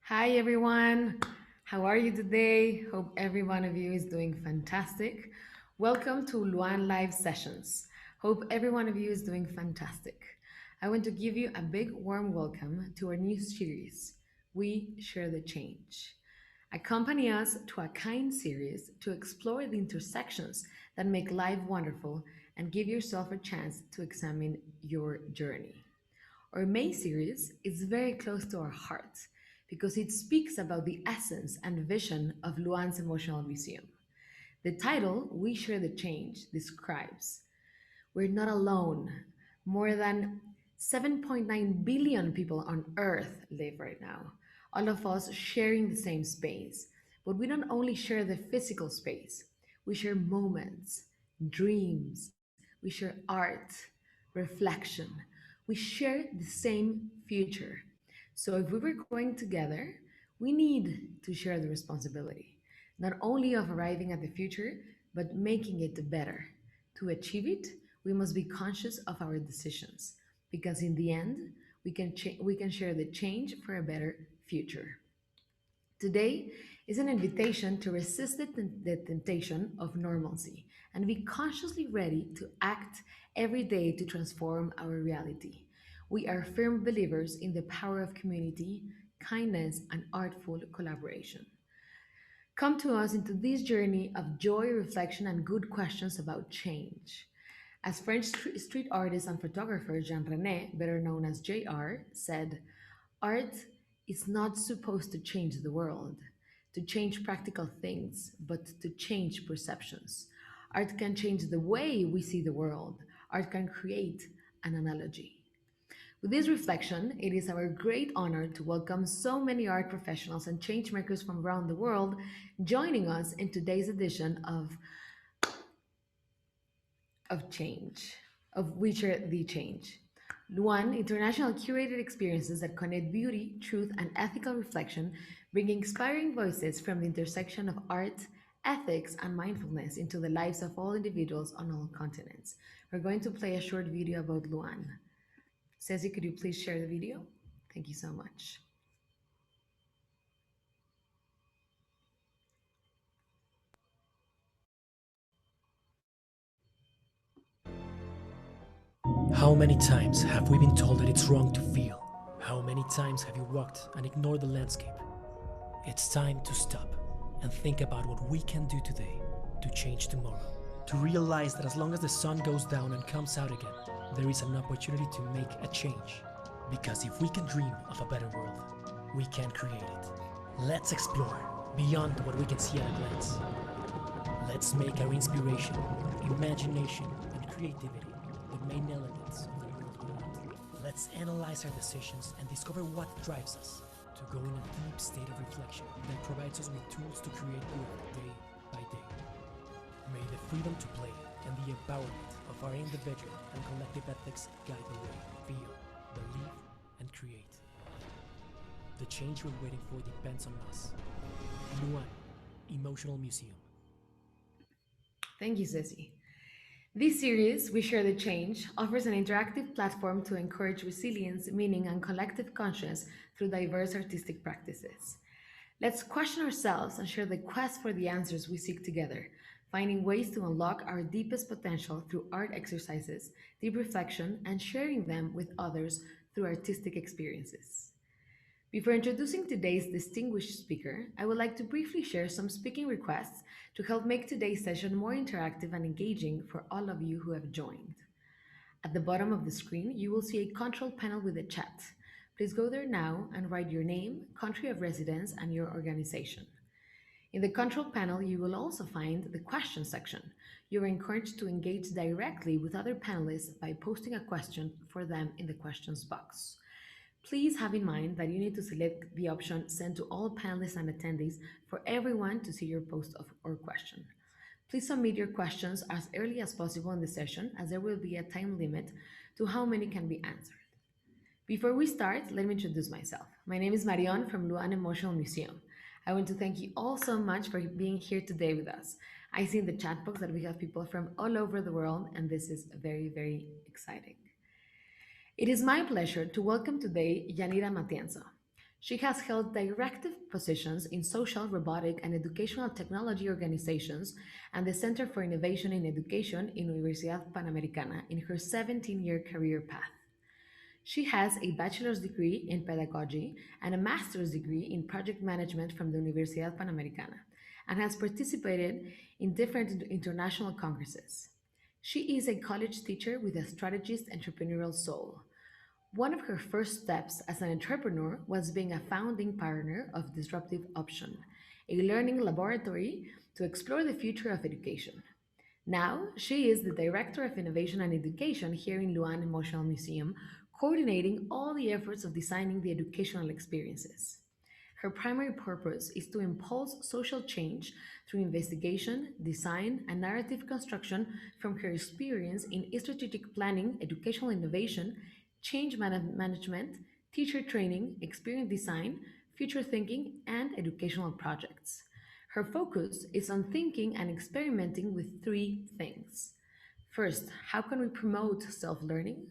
Hi, everyone. How are you today? Hope every one of you is doing fantastic. Welcome to LUAN Live Sessions. Hope every one of you is doing fantastic. I want to give you a big warm welcome to our new series, We Share the Change. Accompany us to a kind series to explore the intersections that make life wonderful and give yourself a chance to examine your journey. Our May series is very close to our hearts because it speaks about the essence and vision of Luan's Emotional Museum. The title, We Share the Change, describes we're not alone. More than 7.9 billion people on Earth live right now, all of us sharing the same space. But we don't only share the physical space, we share moments, dreams, we share art, reflection. We share the same future. So if we were going together, we need to share the responsibility, not only of arriving at the future, but making it better. To achieve it, we must be conscious of our decisions because in the end, we can share the change for a better future. Today is an invitation to resist the temptation of normalcy and be consciously ready to act every day to transform our reality. We are firm believers in the power of community, kindness, and artful collaboration. Come to us into this journey of joy, reflection, and good questions about change. As French street artist and photographer Jean René, better known as JR, said, art is not supposed to change the world, to change practical things, but to change perceptions. Art can change the way we see the world. Art can create an analogy. With this reflection, it is our great honor to welcome so many art professionals and changemakers from around the world joining us in today's edition of Change, of which are the Change. Luan, international curated experiences that connect beauty, truth, and ethical reflection, bring inspiring voices from the intersection of art, ethics, and mindfulness into the lives of all individuals on all continents. We're going to play a short video about Luan. Ceci, could you please share the video? Thank you so much. How many times have we been told that it's wrong to feel? How many times have you walked and ignored the landscape? It's time to stop and think about what we can do today to change tomorrow. To realize that as long as the sun goes down and comes out again, there is an opportunity to make a change. Because if we can dream of a better world, we can create it. Let's explore beyond what we can see at a glance. Let's make our inspiration, imagination, and creativity the main elements of the world we want. Let's analyze our decisions and discover what drives us to go in a deep state of reflection that provides us with tools to create good day by day. May the freedom to play and the empowerment of our individual and collective ethics guide the way. Feel, believe, and create. The change we're waiting for depends on us. LUAN Emotional Museum. Thank you, Ceci. This series, We Share the Change, offers an interactive platform to encourage resilience, meaning, and collective conscience through diverse artistic practices. Let's question ourselves and share the quest for the answers we seek together, finding ways to unlock our deepest potential through art exercises, deep reflection, and sharing them with others through artistic experiences. Before introducing today's distinguished speaker, I would like to briefly share some speaking requests to help make today's session more interactive and engaging for all of you who have joined. At the bottom of the screen, you will see a control panel with a chat. Please go there now and write your name, country of residence, and your organization. In the control panel, you will also find the question section. You are encouraged to engage directly with other panelists by posting a question for them in the questions box. Please have in mind that you need to select the option Send to all panelists and attendees for everyone to see your post or question. Please submit your questions as early as possible in the session, as there will be a time limit to how many can be answered. Before we start, let me introduce myself. My name is Marion from LUAN Emotional Museum. I want to thank you all so much for being here today with us. I see in the chat box that we have people from all over the world, and this is very, very exciting. It is my pleasure to welcome today Yanira Matienzo. She has held directive positions in social, robotic, and educational technology organizations and the Center for Innovation in Education in Universidad Panamericana in her 17-year career path. She has a bachelor's degree in pedagogy and a master's degree in project management from the Universidad Panamericana and has participated in different international congresses. She is a college teacher with a strategist entrepreneurial soul. One of her first steps as an entrepreneur was being a founding partner of Disruptive Option, a learning laboratory to explore the future of education. Now, she is the Director of Innovation and Education here in Luan Emotional Museum, coordinating all the efforts of designing the educational experiences. Her primary purpose is to impulse social change through investigation, design, and narrative construction from her experience in strategic planning, educational innovation, management, teacher training, experience design, future thinking, and educational projects. Her focus is on thinking and experimenting with three things. First, how can we promote self learning?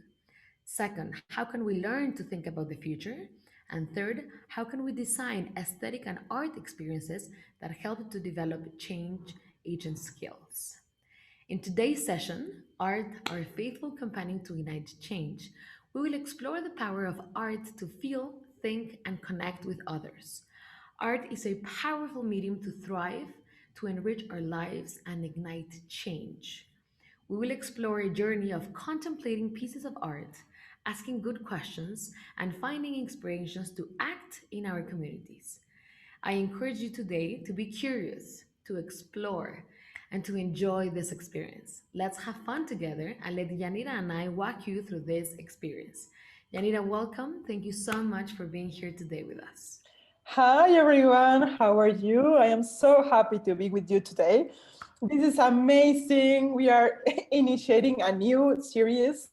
Second, how can we learn to think about the future? And third, how can we design aesthetic and art experiences that help to develop change agent skills? In today's session, Art, our faithful companion to ignite change, we will explore the power of art to feel, think, and connect with others. Art is a powerful medium to thrive, to enrich our lives, and ignite change. We will explore a journey of contemplating pieces of art, asking good questions, and finding inspirations to act in our communities. I encourage you today to be curious, to explore, and to enjoy this experience. Let's have fun together and let Yanira and I walk you through this experience. Yanira, welcome. Thank you so much for being here today with us. Hi everyone, how are you? I am so happy to be with you today. This is amazing. We are initiating a new series.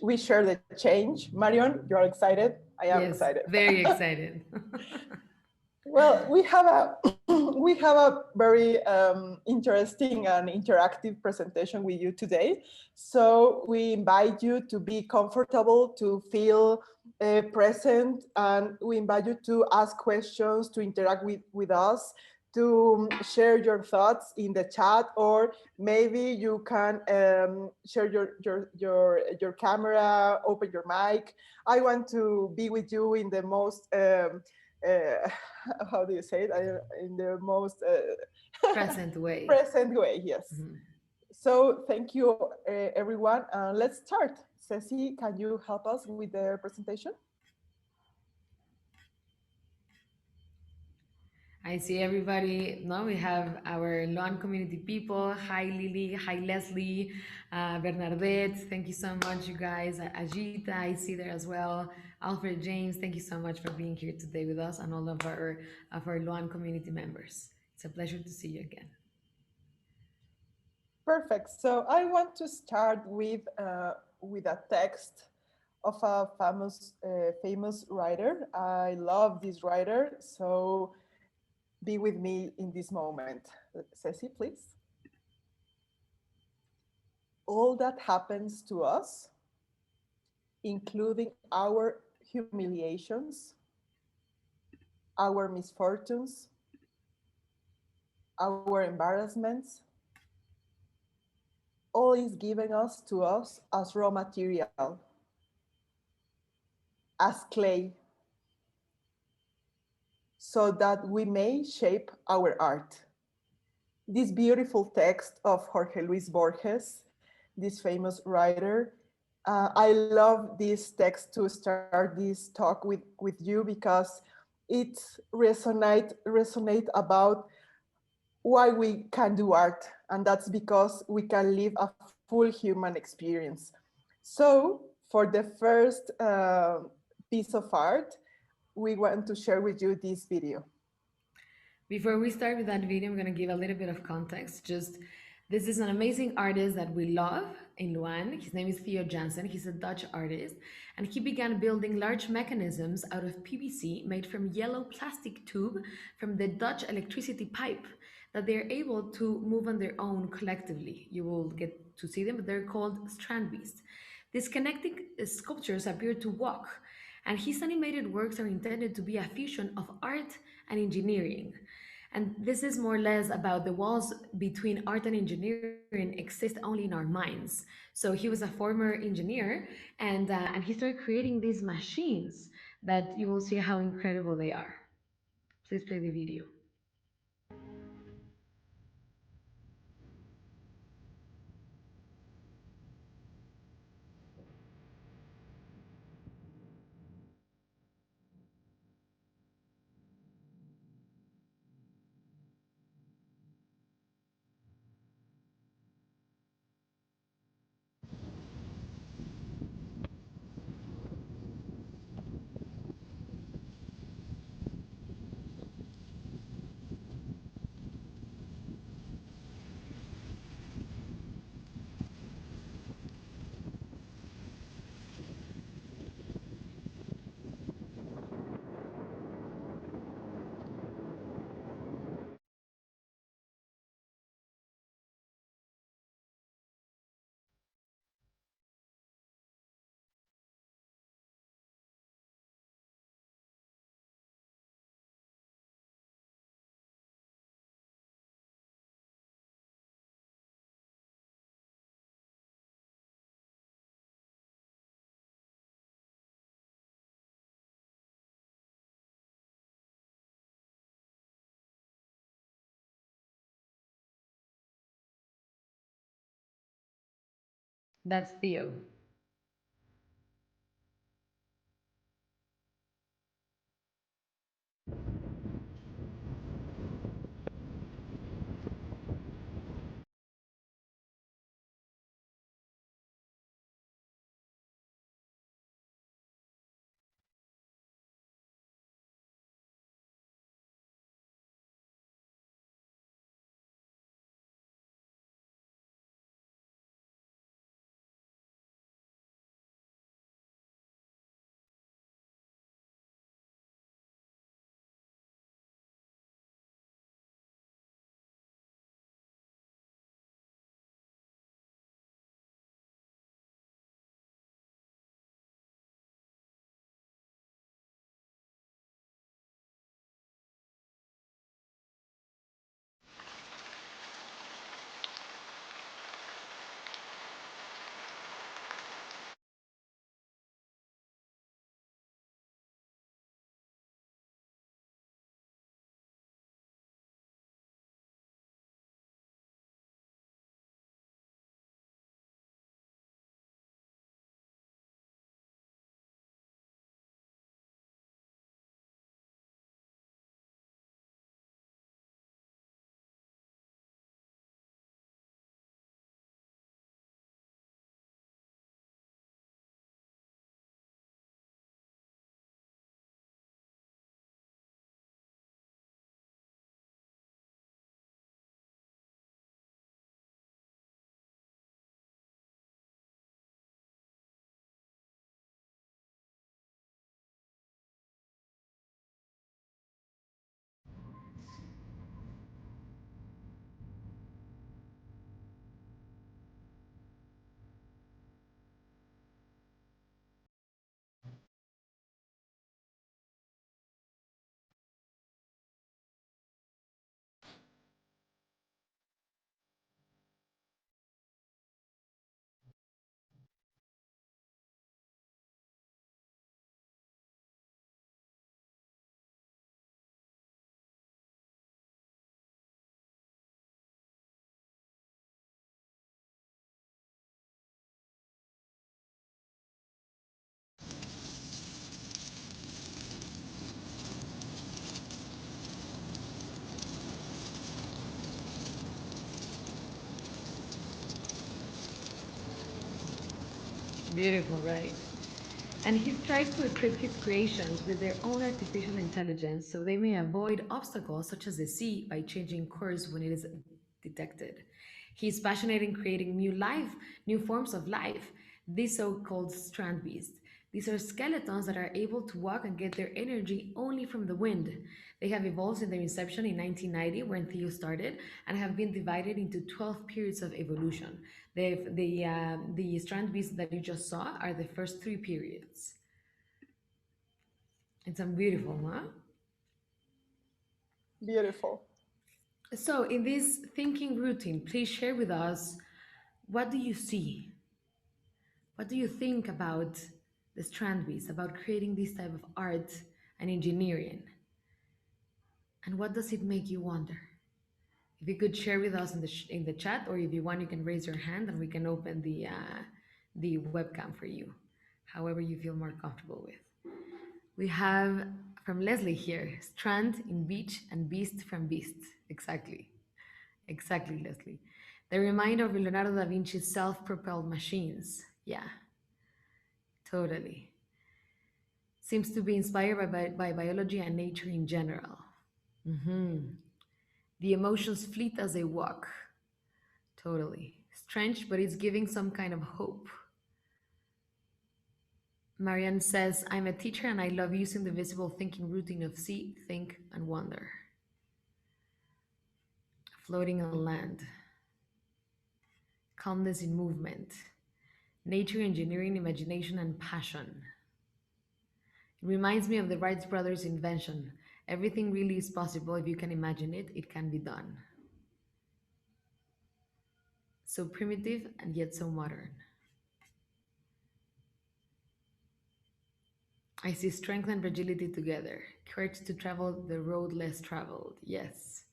We share the change. Marion, you're excited? I am Yes, excited. very excited. Well, we have a we have a very interesting and interactive presentation with you today. So we invite you to be comfortable, to feel present, and we invite you to ask questions, to interact with us, to share your thoughts in the chat, or maybe you can share your camera, open your mic. I want to be with you in the most uh, how do you say it? In the most Present way. present way, yes. Mhm. So thank you, everyone. Let's start. Ceci, can you help us with the presentation? I see everybody. Now we have our LUAN community people. Hi, Lily. Hi, Leslie. Bernadette. Thank you so much, you guys. Ajita, I see there as well. Alfred James, thank you so much for being here today with us and all of our LUAN community members. It's a pleasure to see you again. Perfect. So I want to start with a text of a famous writer. I love this writer. So be with me in this moment. Ceci, please. All that happens to us, including our humiliations, our misfortunes, our embarrassments, all is given us to us as raw material, as clay, so that we may shape our art. This beautiful text of Jorge Luis Borges, this famous writer, I love this text to start this talk with you because it resonate about why we can do art, and that's because we can live a full human experience. So for the first piece of art, we want to share with you this video. Before we start with that video, I'm going to give a little bit of context. Just this is an amazing artist that we love in Luan. His name is Theo Jansen. He's a Dutch artist, and he began building large mechanisms out of PVC made from yellow plastic tube from the Dutch electricity pipe that they're able to move on their own collectively. You will get to see them, but they're called strand beasts. These connecting sculptures appear to walk, And his animated works are intended to be a fusion of art and engineering. And this is more or less about the walls between art and engineering exist only in our minds. So he was a former engineer, and he started creating these machines that you will see how incredible they are. Please play the video. That's Theo. Beautiful, right? And he tries to equip his creations with their own artificial intelligence so they may avoid obstacles such as the sea by changing course when it is detected. He's passionate in creating new forms of life, these so-called strand beasts. These are skeletons that are able to walk and get their energy only from the wind. They have evolved in their inception in 1990, when Theo started, and have been divided into 12 periods of evolution. The strand beasts that you just saw are the first three periods. It's a beautiful, huh? Beautiful. So, in this thinking routine, please share with us, what do you see? What do you think about the Strandbees, about creating this type of art and engineering? And what does it make you wonder? If you could share with us in in the chat, or if you want, you can raise your hand and we can open the webcam for you, however you feel more comfortable with. We have from Leslie here, strand in beach and beast from beast. Exactly. Exactly, Leslie. They remind of Leonardo da Vinci's self-propelled machines. Yeah, totally. Seems to be inspired by biology and nature in general. Mhm. The emotions fleet as they walk. Totally. Strange, but it's giving some kind of hope. Marianne says, I'm a teacher and I love using the visible thinking routine of see, think, and wonder. Floating on land. Calmness in movement. Nature, engineering, imagination, and passion. It reminds me of the Wright brothers' invention. Everything really is possible if you can imagine it, it can be done. So primitive and yet so modern. I see strength and fragility together, courage to travel the road less traveled. Yes.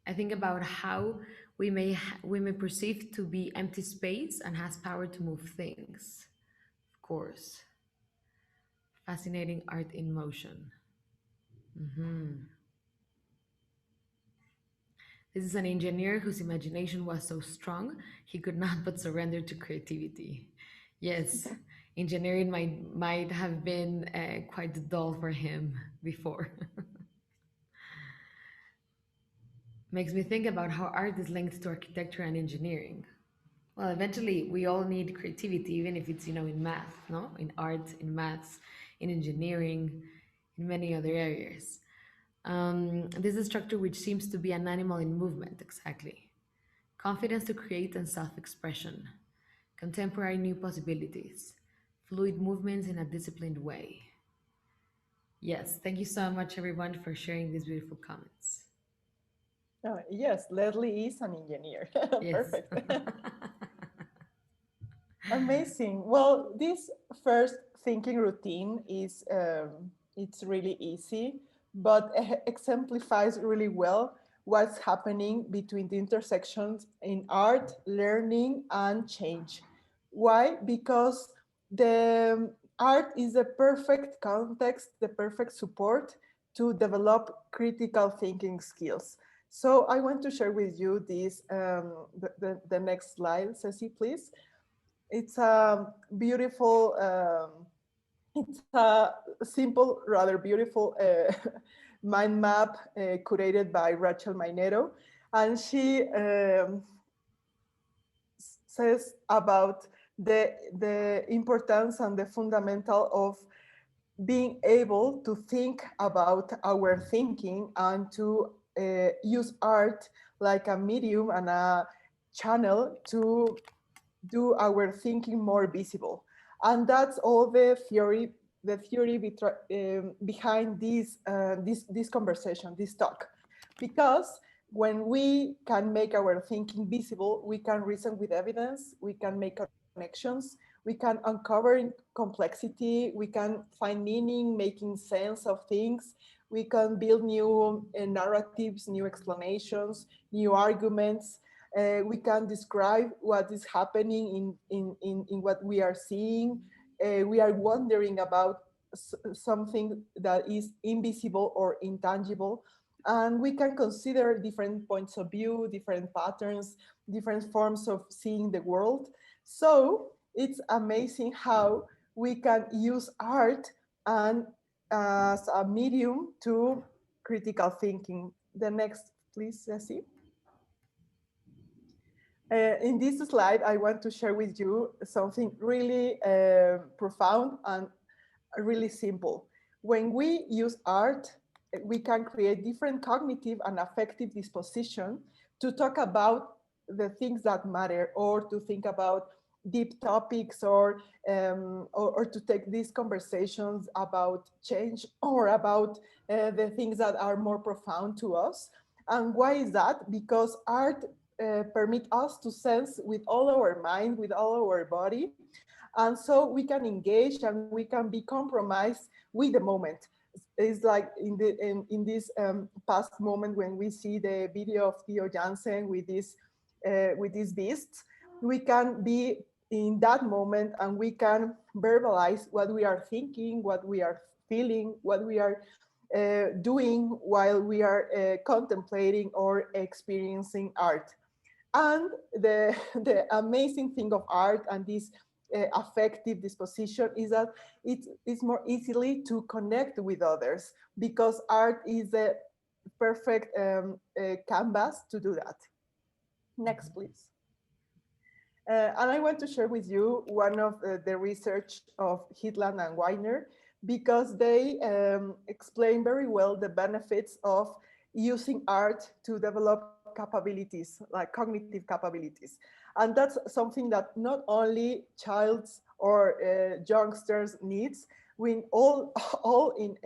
I think about how we may perceive to be empty space and has power to move things. Of course. Fascinating art in motion. Mhm. This is an engineer whose imagination was so strong he could not but surrender to creativity. Yes, engineering might have been quite dull for him before. Makes me think about how art is linked to architecture and engineering. Well, eventually we all need creativity, even if it's, in math, no? In art, in maths, in engineering, in many other areas. This is a structure which seems to be an animal in movement, exactly. Confidence to create and self expression, contemporary new possibilities, fluid movements in a disciplined way. Yes, thank you so much, everyone, for sharing these beautiful comments. Yes, Leslie is an engineer. Yes. Perfect. Amazing. Well, this first thinking routine is it's really easy, but exemplifies really well what's happening between the intersections in art, learning, and change. Why? Because the art is the perfect context, the perfect support to develop critical thinking skills. So I want to share with you this the next slide, Ceci, please. It's a beautiful, it's a simple, rather beautiful mind map curated by Rachel Mainero. And she says about the importance and the fundamental of being able to think about our thinking and to use art like a medium and a channel to do our thinking more visible. And that's all the theory behind this conversation, this talk. Because when we can make our thinking visible, we can reason with evidence, we can make connections, we can uncover complexity, we can find meaning, making sense of things, we can build new narratives, new explanations, new arguments, we can describe what is happening in what we are seeing. We are wondering about something that is invisible or intangible. And we can consider different points of view, different patterns, different forms of seeing the world. So it's amazing how we can use art and as a medium to critical thinking. The next, please, Ceci. In this slide, I want to share with you something really profound and really simple. When we use art, we can create different cognitive and affective disposition to talk about the things that matter or to think about deep topics, or to take these conversations about change, or about the things that are more profound to us. And why is that? Because art permit us to sense with all our mind, with all our body, and so we can engage and we can be compromised with the moment. It's like in this past moment when we see the video of Theo Jansen with these beasts, we can be in that moment and we can verbalize what we are thinking, what we are feeling, what we are doing while we are contemplating or experiencing art. And the amazing thing of art and this affective disposition is that it's more easily to connect with others, because art is a perfect canvas to do that. Next, please. And I want to share with you one of the research of Hitland and Weiner, because they explain very well the benefits of using art to develop capabilities, like cognitive capabilities. And that's something that not only childs or youngsters needs. We all in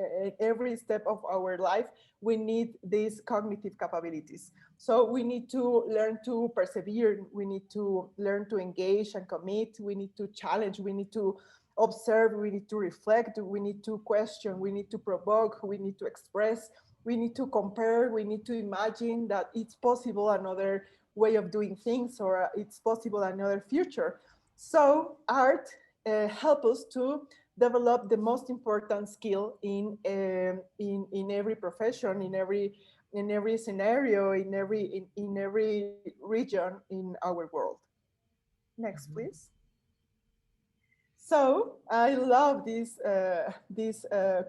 every step of our life, we need these cognitive capabilities. So we need to learn to persevere. We need to learn to engage and commit. We need to challenge. We need to observe. We need to reflect. We need to question. We need to provoke. We need to express. We need to compare. We need to imagine that it's possible another way of doing things, or it's possible another future. So art helps us to develop the most important skill in every profession, in every scenario, in every region in our world. Next, Mhm. please. So I love this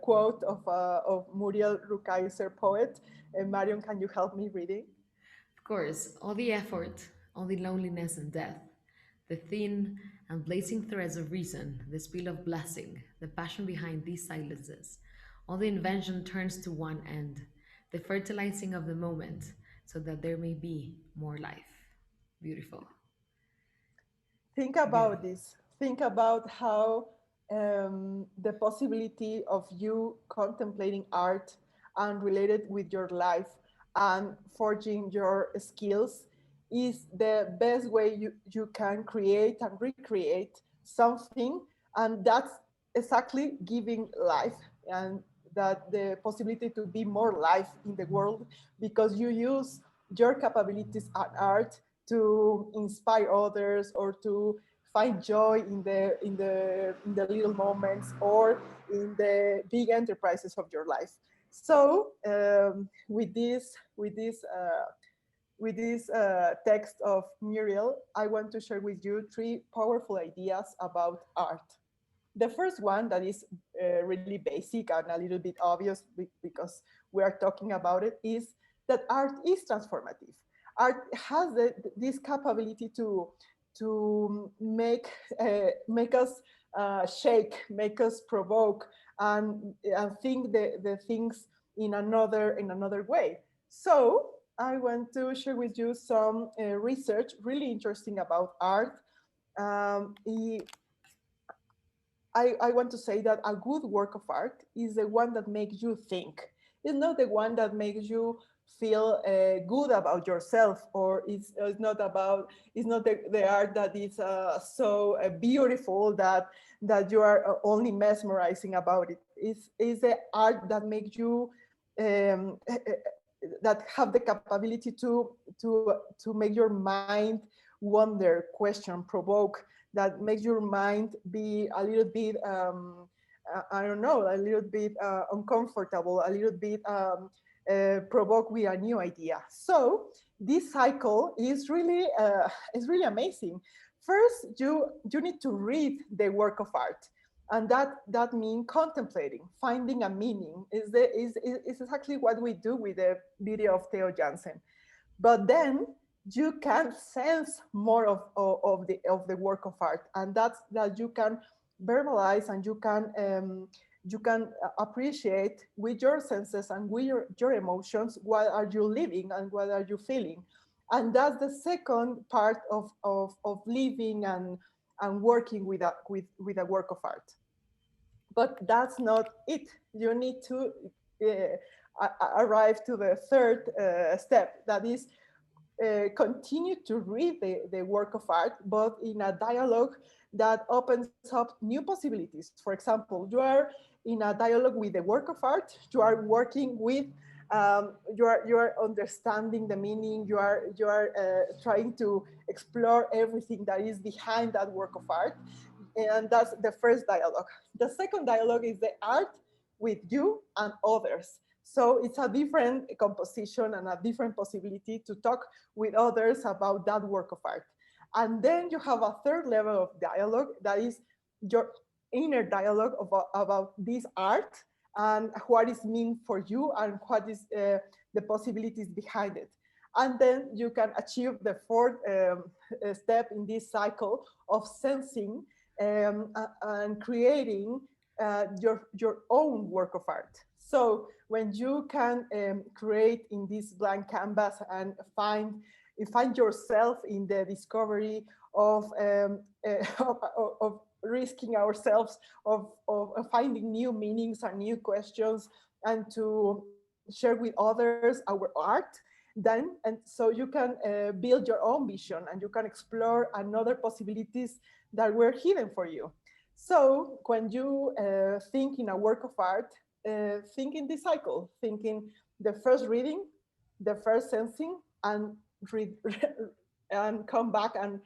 quote of Muriel Rukeyser, poet. Marion, can you help me reading? Of course, all the effort, all the loneliness and death, the thin and blazing threads of reason, the spill of blessing, the passion behind these silences, all the invention turns to one end, the fertilizing of the moment, so that there may be more life. Beautiful. Think Beautiful. about this. Think about how the possibility of you contemplating art and related with your life and forging your skills is the best way you can create and recreate something. And that's exactly giving life, and that the possibility to be more life in the world, because you use your capabilities at art to inspire others, or to find joy in the little moments, or in the big enterprises of your life. So with this text of Muriel, I want to share with you three powerful ideas about art. The first one, that is really basic and a little bit obvious because we are talking about it, is that art is transformative. Art has this capability to make us shake, make us provoke, and think the things in another way. So I want to share with you some research really interesting about art. Um, I want to say that a good work of art is the one that makes you think. It's not the one that makes you feel good about yourself, or it's not the art that is so beautiful that you are only mesmerizing about it. It's the art that makes you that have the capability to make your mind wonder, question, provoke, that makes your mind be a little bit I don't know, a little bit uncomfortable, a little bit provoke with a new idea. So this cycle is really amazing. First, you need to read the work of art, and that means contemplating, finding a meaning. Is exactly what we do with the video of Theo Jansen. But then you can sense more of the work of art, and that's that you can verbalize, and you can appreciate with your senses and with your emotions what are you living and what are you feeling. And that's the second part of living and working with a work of art. But that's not it. You need to arrive to the third step, that is continue to read the work of art, but in a dialogue that opens up new possibilities. For example, you are in a dialogue with the work of art, you are working with, you are understanding the meaning, you are trying to explore everything that is behind that work of art, and that's the first dialogue. The second dialogue is the art with you and others. So it's a different composition and a different possibility to talk with others about that work of art. And then you have a third level of dialogue, that is your inner dialogue about this art and what is mean for you and what is the possibilities behind it. And then you can achieve the fourth step in this cycle of sensing and creating your own work of art. So when you can create in this blank canvas and find yourself in the discovery of of risking ourselves, of finding new meanings and new questions, and to share with others our art, then and so you can build your own vision and you can explore another possibilities that were hidden for you. So when you think in a work of art, think in this cycle, thinking the first reading, the first sensing, and read, and come back and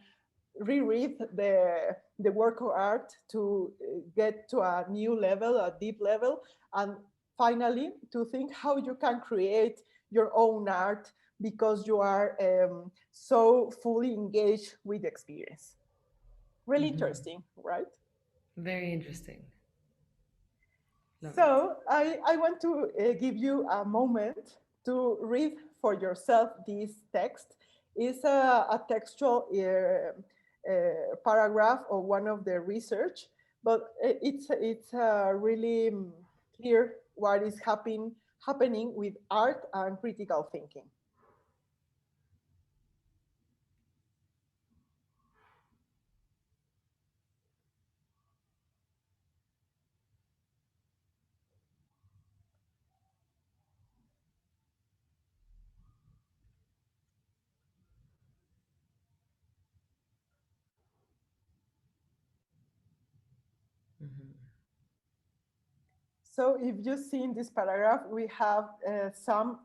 reread the work of art to get to a new level, a deep level, and finally to think how you can create your own art because you are so fully engaged with the experience. Really Hmm. interesting, right? Very interesting. Love it. So I want to give you a moment to read for yourself this text. It's a textual paragraph of one of the research, but it's really clear what is happening with art and critical thinking. Hmm. So if you see in this paragraph, we have some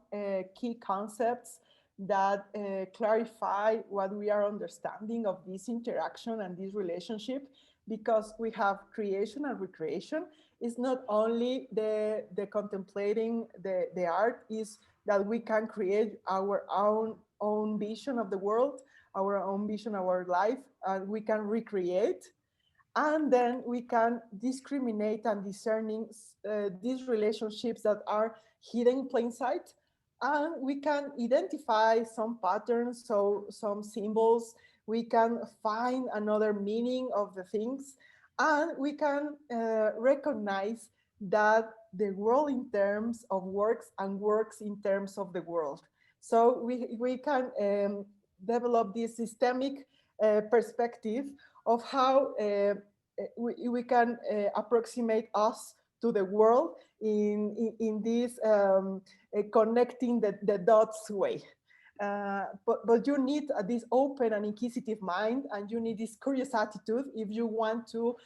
key concepts that clarify what we are understanding of this interaction and this relationship, because we have creation and recreation. It's not only the contemplating the art, is that we can create our own vision of the world, our own vision of our life, and we can recreate, and then we can discriminate and discerning these relationships that are hidden in plain sight, and we can identify some patterns, so some symbols, we can find another meaning of the things, and we can recognize that the world in terms of works and works in terms of the world. So we can develop this systemic perspective of how we can approximate us to the world in this connecting the dots way. But you need this open and inquisitive mind, and you need this curious attitude if you want to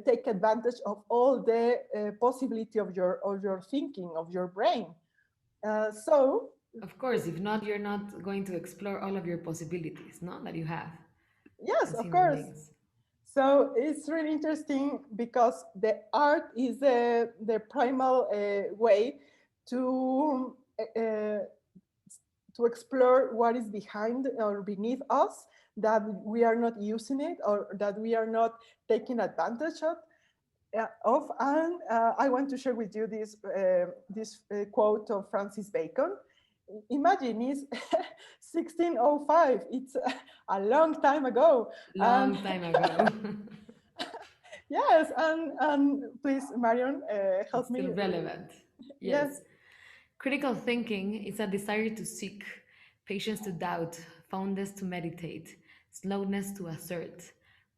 take advantage of all the possibility of your thinking, of your brain. So Of course, if not, you're not going to explore all of your possibilities, no, that you have yes, as of human course. beings. So it's really interesting because the art is the primal way to uh, to explore what is behind or beneath us, that we are not using it or that we are not taking advantage of. And I want to share with you this quote of Francis Bacon. Imagine it's 1605. It's a long time ago, and Long time ago. yes, and please, Marion, help It's me. still relevant. Yes. Yes. Critical thinking is a desire to seek, patience to doubt, fondness to meditate, slowness to assert,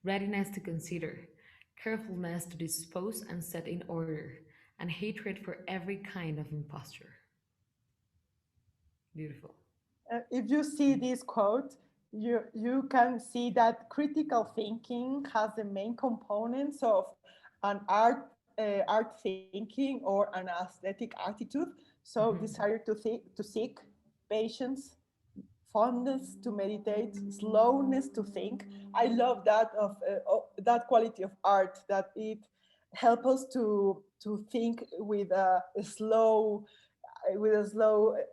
readiness to consider, carefulness to dispose and set in order, and hatred for every kind of imposture. Beautiful. If you see this quote, you can see that critical thinking has the main components of an art thinking or an aesthetic attitude. So Mhm. desire to seek, patience, fondness to meditate, slowness to think. I love that that quality of art, that it helps us to think with a slow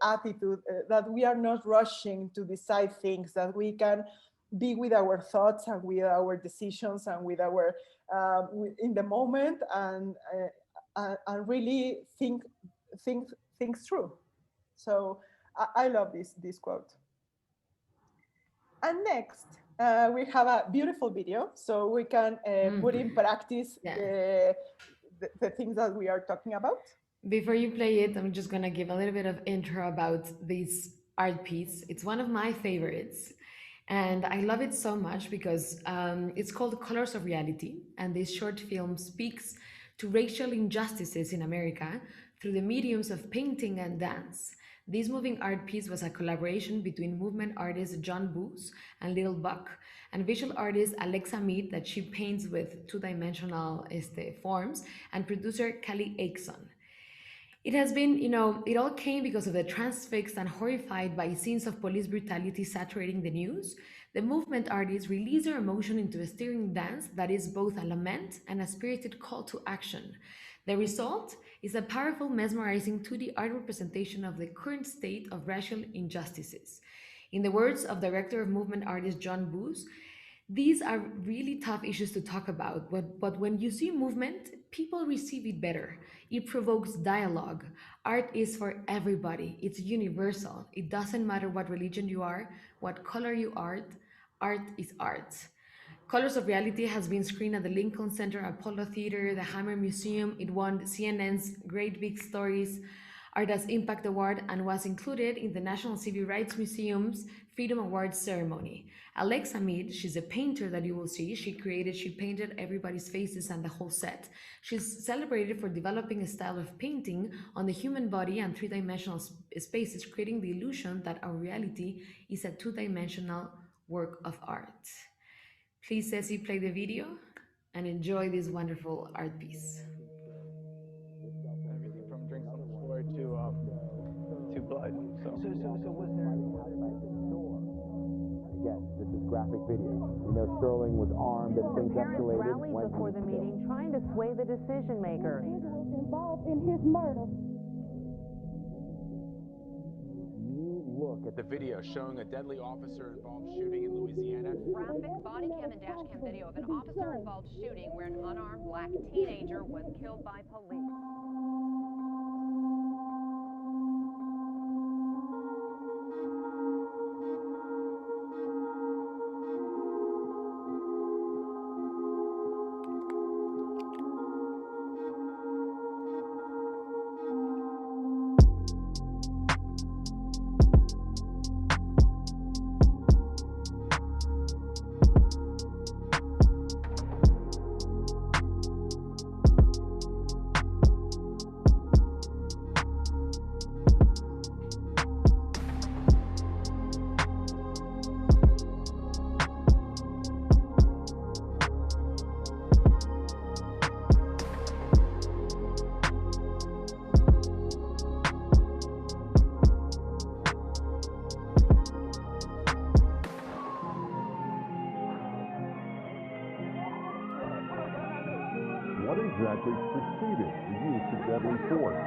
attitude, that we are not rushing to decide things, that we can be with our thoughts and with our decisions and with our in the moment, and really think things through. So I love this quote. And next, we have a beautiful video, so we can put in Mm. practice Yeah. the things that we are talking about. Before you play it, I'm just gonna give a little bit of intro about this art piece. It's one of my favorites, and I love it so much because it's called Colors of Reality, and this short film speaks to racial injustices in America through the mediums of painting and dance. This moving art piece was a collaboration between movement artist John Booth and Little Buck and visual artist Alexa Mead that she paints with two-dimensional forms and producer Kelly Aikson. It has been, it all came because of the transfixed and horrified by scenes of police brutality saturating the news. The movement artists release their emotion into a stirring dance that is both a lament and a spirited call to action. The result is a powerful, mesmerizing 2D art representation of the current state of racial injustices. In the words of director of movement artist John Booth, these are really tough issues to talk about, but when you see movement, people receive it better. It provokes dialogue. Art is for everybody, it's universal. It doesn't matter what religion you are, what color you are, art is art. Colors of Reality has been screened at the Lincoln Center, Apollo Theater, the Hammer Museum. It won CNN's Great Big Stories Artist Impact Award and was included in the National Civil Rights Museum's Freedom Awards ceremony. Alexa Mead, she's a painter that you will see. She painted everybody's faces and the whole set. She's celebrated for developing a style of painting on the human body and three-dimensional spaces, creating the illusion that our reality is a two-dimensional work of art. Please, Ceci, play the video and enjoy this wonderful art piece. Everything from drinks on the floor to blood. So was there? Yes, this is graphic video. We know Sterling was armed and things escalated. Rallied before the meeting, trying to sway the decision maker. Was involved in his murder. Look at the video showing a deadly officer-involved shooting in Louisiana. Graphic body cam and dash cam video of an officer-involved shooting where an unarmed black teenager was killed by police. What exactly preceded the use of deadly force?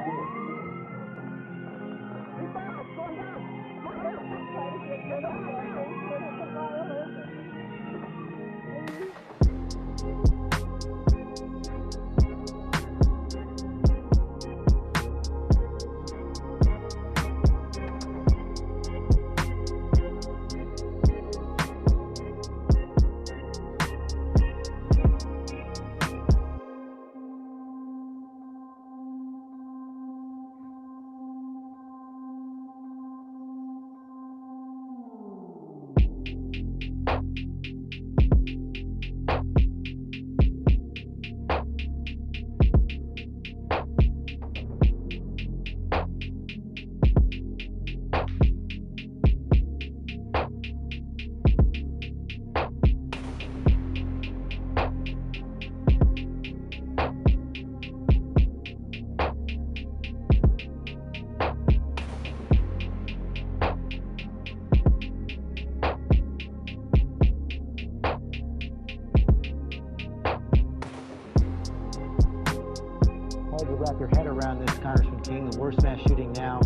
wrap your head around this, Congressman King. The worst mass shooting now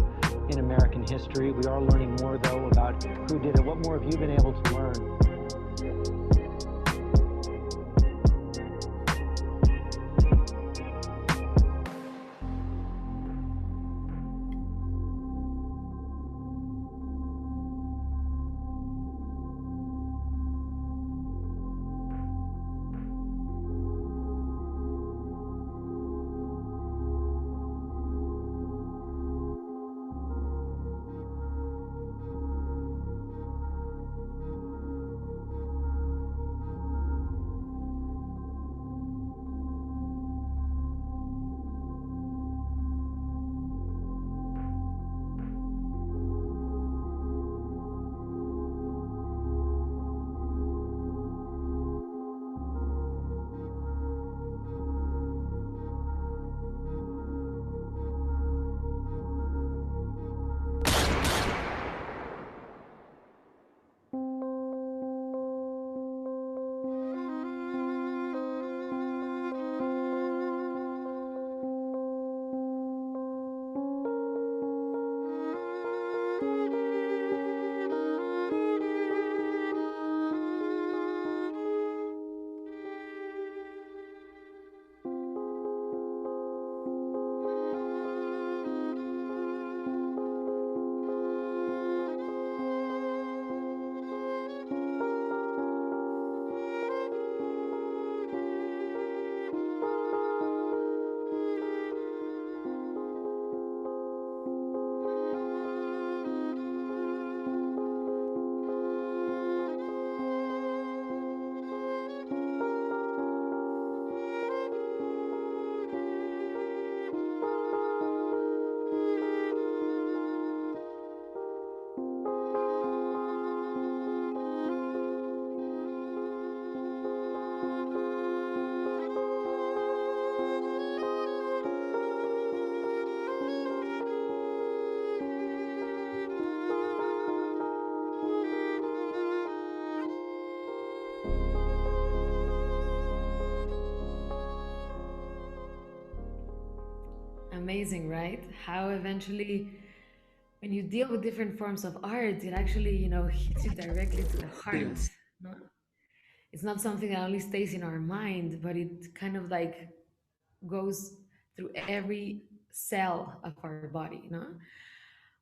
in American history. We are learning more, though, about who did it. What more have you been able to learn? Amazing, right? How eventually, when you deal with different forms of art, it actually, hits you directly to the heart. No? It's not something that only stays in our mind, but it kind of like goes through every cell of our body. No?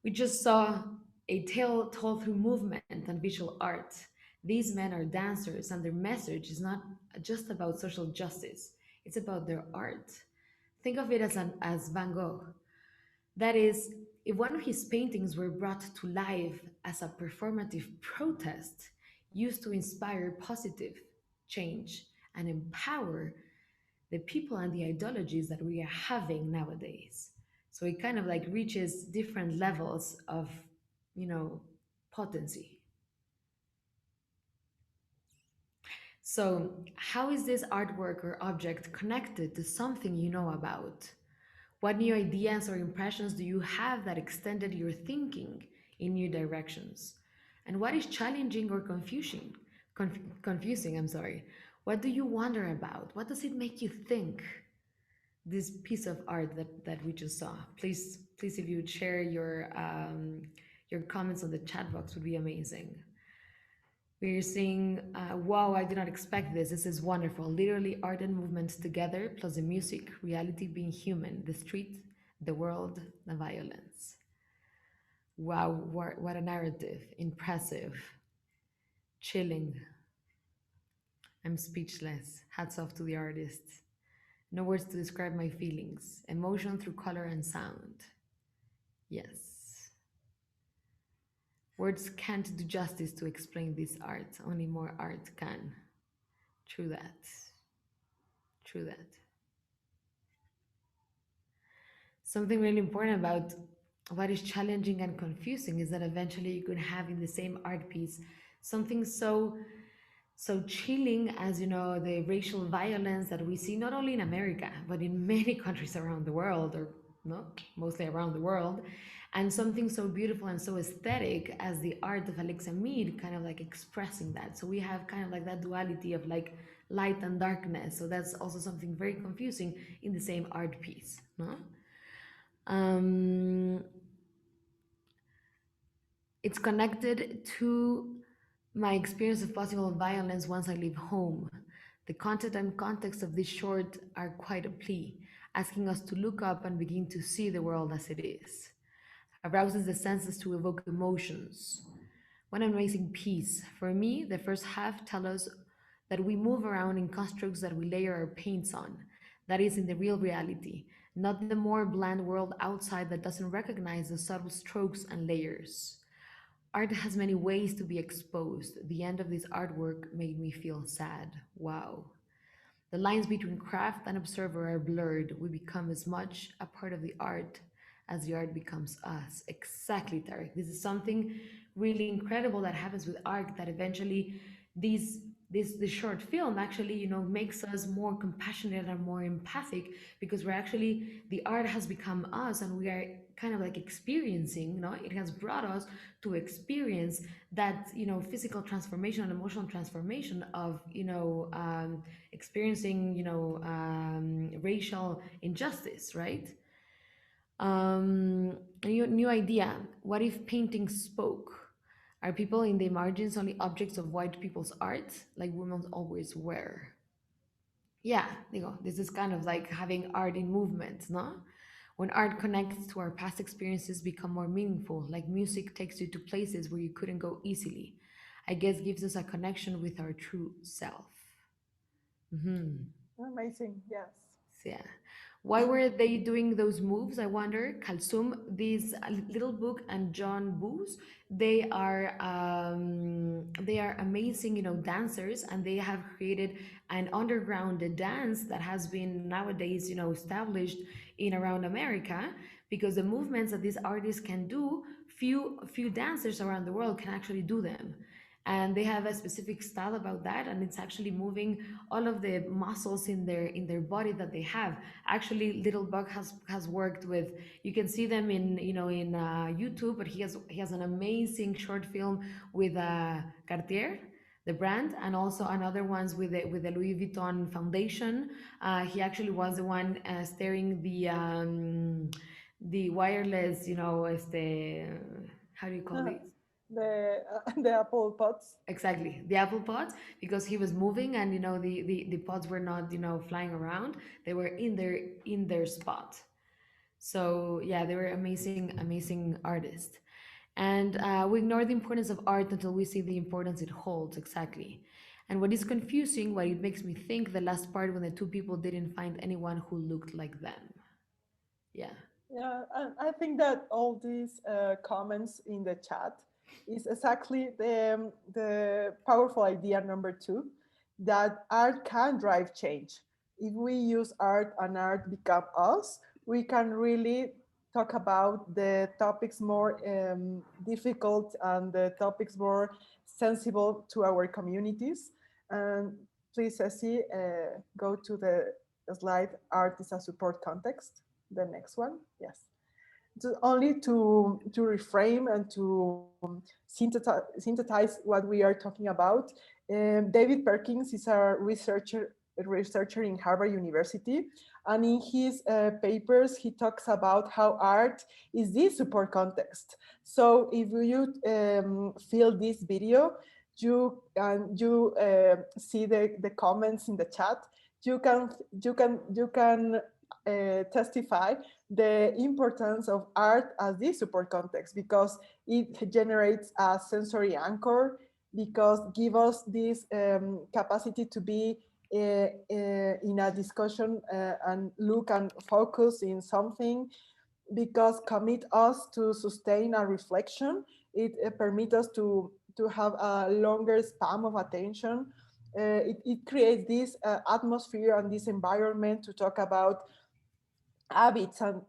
We just saw a tale told through movement and visual art. These men are dancers, and their message is not just about social justice, it's about their art. Think of it as Van Gogh. That is, if one of his paintings were brought to life as a performative protest used to inspire positive change and empower the people and the ideologies that we are having nowadays. So it kind of like reaches different levels of, you know, potency. So, how is this artwork or object connected to something you know about? What new ideas or impressions do you have that extended your thinking in new directions? And what is challenging or confusing, I'm sorry. What do you wonder about? What does it make you think? This piece of art that we just saw. Please, if you would share your comments on the chat box, would be amazing. We're seeing, wow, I did not expect this. This is wonderful. Literally, art and movement together, plus the music, reality being human, the street, the world, the violence. Wow, what a narrative. Impressive. Chilling. I'm speechless. Hats off to the artist. No words to describe my feelings. Emotion through color and sound. Yes. Words can't do justice to explain this art. Only more art can. True that. True that. Something really important about what is challenging and confusing is that eventually you could have in the same art piece something so chilling as the racial violence that we see not only in America but in many countries around the world, or no, mostly around the world, and something so beautiful and so aesthetic as the art of Alexa Mead kind of like expressing that. So we have kind of like that duality of like light and darkness. So that's also something very confusing in the same art piece. No? Um, it's connected to my experience of possible violence once I leave home. The content and context of this short are quite a plea, asking us to look up and begin to see the world as it is. Arouses the senses to evoke emotions. What an amazing piece. For me, the first half tells us that we move around in constructs that we layer our paints on. That is in the real reality, not the more bland world outside that doesn't recognize the subtle strokes and layers. Art has many ways to be exposed. The end of this artwork made me feel sad. Wow. The lines between craft and observer are blurred. We become as much a part of the art as the art becomes us. Exactly, Tarek. This is something really incredible that happens with art that eventually these this short film actually makes us more compassionate and more empathic because we're actually the art has become us and we are kind of like experiencing it has brought us to experience that physical transformation and emotional transformation of experiencing racial injustice, right? New idea. What if painting spoke? Are people in the margins only objects of white people's art, like women always were? Yeah, this is kind of like having art in movement, no? When art connects to our past experiences, become more meaningful, like music takes you to places where you couldn't go easily. I guess gives us a connection with our true self. Hmm. Amazing. Yes. So, yeah. Why were they doing those moves? I wonder. Kalsum, this little book, and John Boos, they are amazing, dancers, and they have created an underground dance that has been nowadays, established in around America because the movements that these artists can do, few dancers around the world can actually do them, and they have a specific style about that, and it's actually moving all of the muscles in their body that they have. Actually, Little Bug has worked with, you can see them in in YouTube, but he has an amazing short film with Cartier, the brand, and also another ones with the Louis Vuitton Foundation. He actually was the one steering the wireless, how do you call this? The Apple pots. Exactly, the apple pods, because he was moving, and the pods were not flying around; they were in their spot. So yeah, they were amazing artists. And we ignore the importance of art until we see the importance it holds. Exactly. And what is confusing, what it makes me think, the last part when the two people didn't find anyone who looked like them. Yeah. Yeah, and I think that all these comments in the chat is exactly the powerful idea number two, that art can drive change. If we use art and art become us, we can really talk about the topics more difficult and the topics more sensible to our communities. And please, Ceci, go to the slide, art is a support context, the next one. Yes. Only to reframe and to synthesize what we are talking about. David Perkins is a researcher in Harvard University, and in his papers he talks about how art is the support context. So if you feel this video, you see the comments in the chat, you can testify the importance of art as this support context, because it generates a sensory anchor, because give us this capacity to be in a discussion and look and focus in something, because commit us to sustain a reflection. It permits us to have a longer span of attention. It creates this atmosphere and this environment to talk about habits and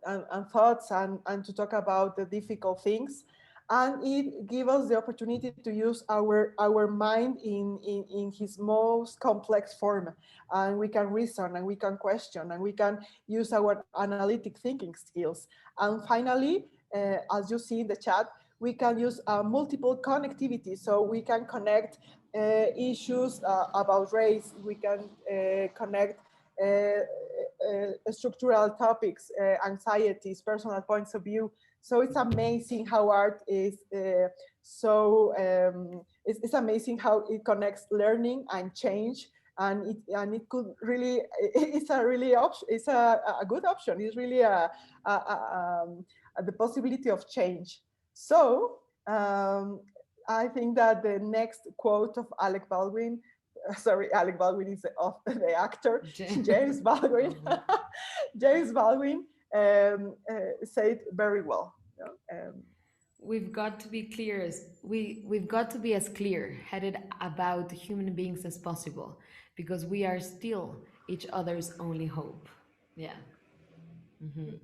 thoughts, and to talk about the difficult things. And it gives us the opportunity to use our mind in his most complex form, and we can reason and we can question and we can use our analytic thinking skills. And finally, as you see in the chat, we can use multiple connectivity, so we can connect issues about race. We can connect structural topics, anxieties, personal points of view. So it's amazing how art is it's amazing how it connects learning and change, and it could really it's a really option. It's a good option. It's really the possibility of change. So I think that the next quote of Alec Baldwin, sorry, Alec Baldwin is of the actor, James Baldwin. James Baldwin said very well. You know? We've got to be clear as we've got to be as clear headed about human beings as possible, because we are still each other's only hope. Yeah. Hmm.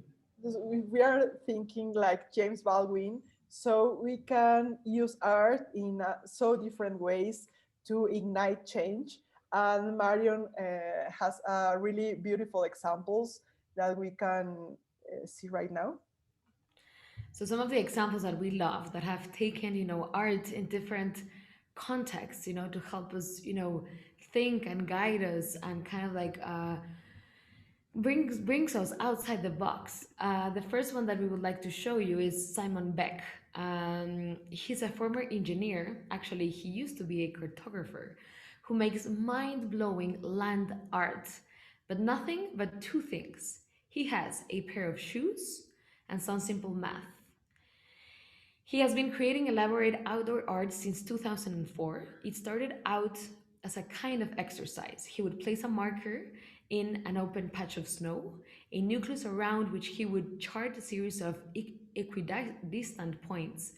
We are thinking like James Baldwin, so we can use art in so different ways to ignite change. And Marion has really beautiful examples that we can see right now. So some of the examples that we love that have taken, art in different contexts, to help us, think and guide us and kind of like brings us outside the box. The first one that we would like to show you is Simon Beck. He's a former engineer. Actually, he used to be a cartographer who makes mind-blowing land art, but nothing but two things. He has a pair of shoes and some simple math. He has been creating elaborate outdoor art since 2004. It started out as a kind of exercise. He would place a marker in an open patch of snow, a nucleus around which he would chart a series of equidistant points.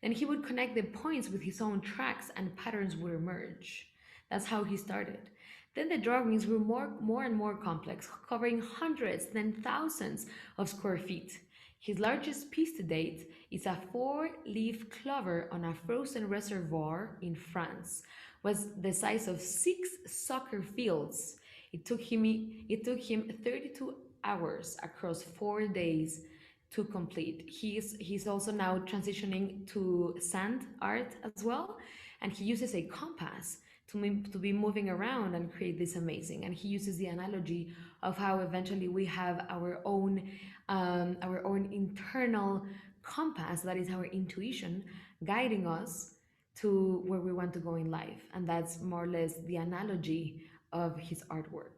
Then he would connect the points with his own tracks and patterns would emerge. That's how he started. Then the drawings grew more and more complex, covering hundreds, then thousands of square feet. His largest piece to date is a four-leaf clover on a frozen reservoir in France. Was the size of 6 soccer fields. It took him 32 hours across 4 days to complete. He's also now transitioning to sand art as well, and he uses a compass to be moving around and create this amazing. And he uses the analogy of how eventually we have our own internal compass, that is our intuition, guiding us to where we want to go in life. And that's more or less the analogy of his artwork.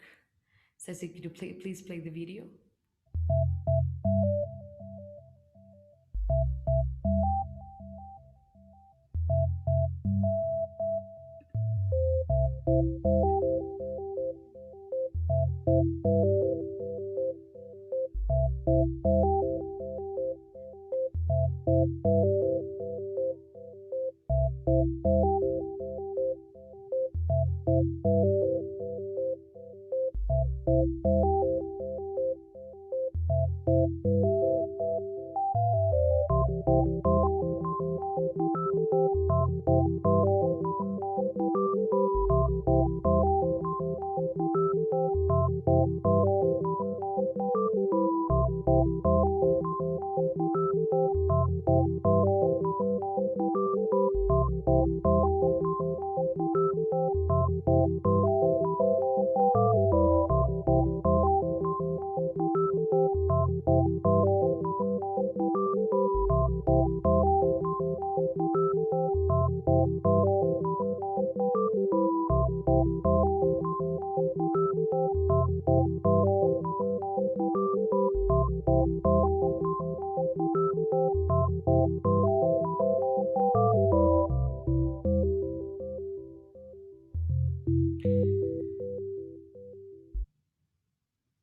Ceci, could you please play the video?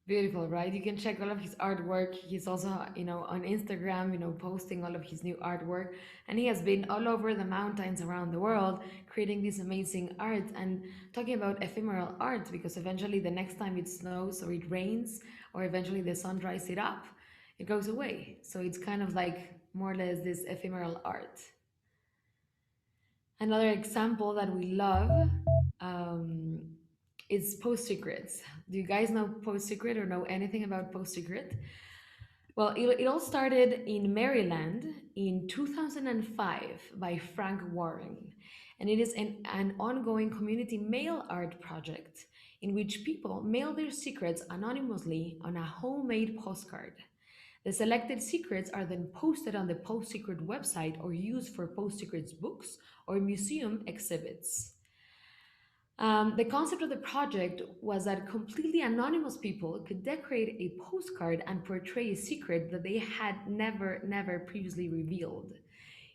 Beautiful, right? You can check all of his artwork. He's also, on Instagram, posting all of his new artwork. And he has been all over the mountains around the world creating this amazing art and talking about ephemeral art, because eventually the next time it snows or it rains or eventually the sun dries it up, it goes away. So it's kind of like more or less this ephemeral art. Another example that we love is Post Secrets. Do you guys know Post Secret or know anything about Post Secret? Well, it all started in Maryland in 2005 by Frank Warren, and it is an ongoing community mail art project in which people mail their secrets anonymously on a homemade postcard. The selected secrets are then posted on the Post Secret website or used for Post Secret's books or museum exhibits. The concept of the project was that completely anonymous people could decorate a postcard and portray a secret that they had never previously revealed.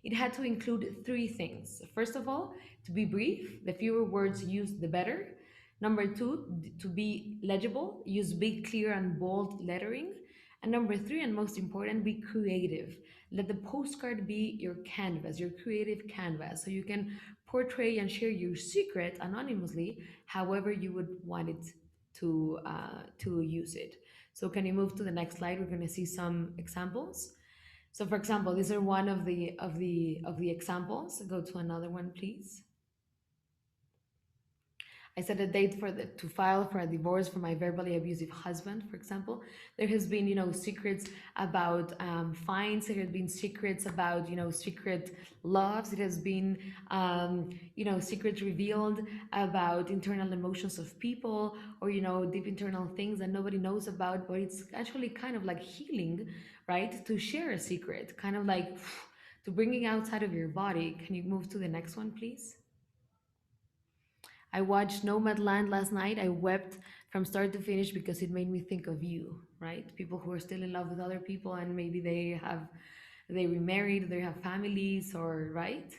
It had to include three things. First of all, to be brief, the fewer words used, the better. Number two, to be legible, use big, clear, and bold lettering. And number three, and most important, be creative. Let the postcard be your canvas, your creative canvas, so you can portray and share your secret anonymously, however you would want it to use it. So can you move to the next slide? We're going to see some examples. So for example, these are one of the examples. Go to another one, please. I set a date to file for a divorce for my verbally abusive husband, for example. There has been, secrets about fines. There has been secrets about, secret loves. It has been, secrets revealed about internal emotions of people or, deep internal things that nobody knows about. But it's actually kind of like healing, right? To share a secret, kind of like to bringing outside of your body. Can you move to the next one, please? I watched Nomadland last night. I wept from start to finish because it made me think of you, right? People who are still in love with other people and maybe they remarried, they have families, or right?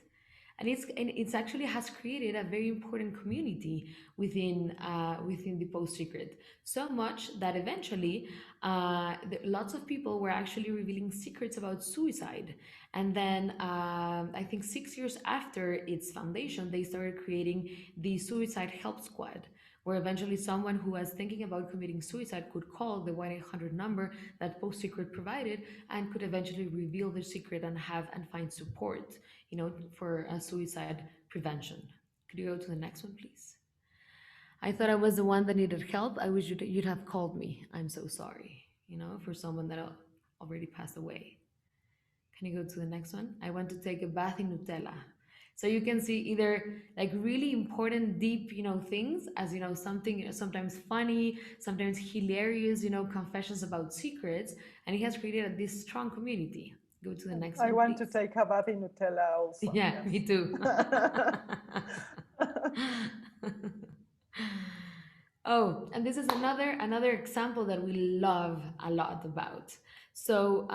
And it's actually has created a very important community within the Post Secret. So much that eventually lots of people were actually revealing secrets about suicide. And then I think 6 years after its foundation, they started creating the Suicide Help Squad, where eventually someone who was thinking about committing suicide could call the 1-800 number that Post Secret provided and could eventually reveal their secret and have and find support, for suicide prevention. Could you go to the next one, please? I thought I was the one that needed help. I wish you'd have called me. I'm so sorry, for someone that already passed away. Can you go to the next one? I want to take a bath in Nutella. So you can see either like really important, deep, things as, something sometimes funny, sometimes hilarious, confessions about secrets. And he has created this strong community. Go to the next one, I want please. to take a bath in Nutella also. Yeah, yes. Me too. Oh, and this is another example that we love a lot about. So,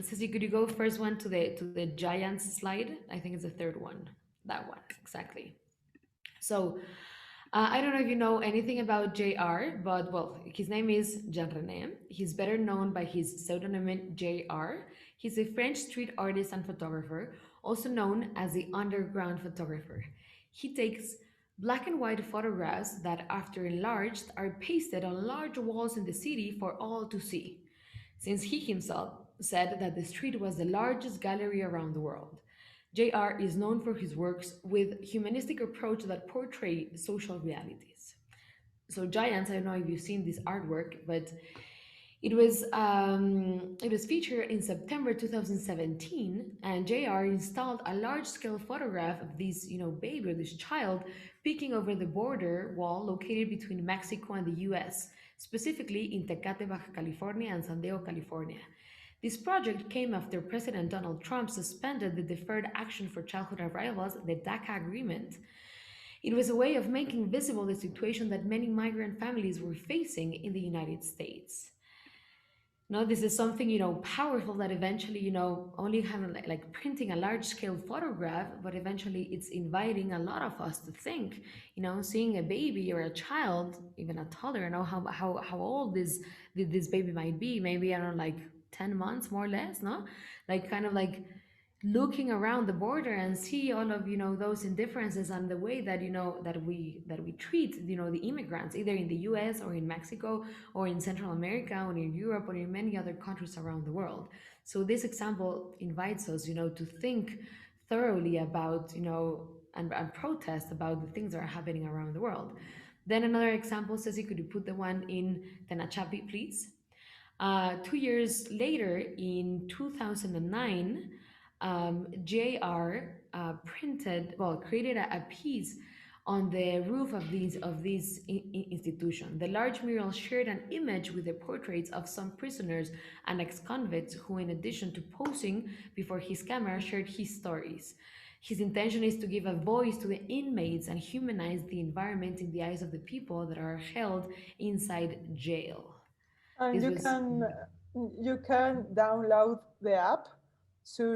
Ceci, could you go first one to the giants slide? I think it's the third one. That one, exactly. So, I don't know if you know anything about JR, but well, his name is Jean René. He's better known by his pseudonym JR. He's a French street artist and photographer, also known as the underground photographer. He takes black and white photographs that, after enlarged, are pasted on large walls in the city for all to see, since he himself said that the street was the largest gallery around the world. JR is known for his works with humanistic approach that portray social realities. So Giants, I don't know if you've seen this artwork, but it was featured in September 2017, and JR installed a large-scale photograph of this, baby or this child peeking over the border wall located between Mexico and the US, specifically in Tecate, Baja California and San Diego, California. This project came after President Donald Trump suspended the Deferred Action for Childhood Arrivals, the DACA agreement. It was a way of making visible the situation that many migrant families were facing in the United States. No, this is something, powerful that eventually, only having like printing a large scale photograph, but eventually it's inviting a lot of us to think, seeing a baby or a child, even a toddler, how old this baby might be. Maybe, I don't know, like 10 months, more or less, no? Like kind of like looking around the border and see all of those indifferences and the way that that we treat the immigrants, either in the US or in Mexico or in Central America or in Europe or in many other countries around the world. So this example invites us to think thoroughly about and protest about the things that are happening around the world. Then another example, Ceci, could you put the one in Tenachapi, please? 2 years later, in 2009, JR created a piece on the roof of this institution. The large mural shared an image with the portraits of some prisoners and ex-convicts who, in addition to posing before his camera, shared his stories. His intention is to give a voice to the inmates and humanize the environment in the eyes of the people that are held inside jail. And This was you can download the app, so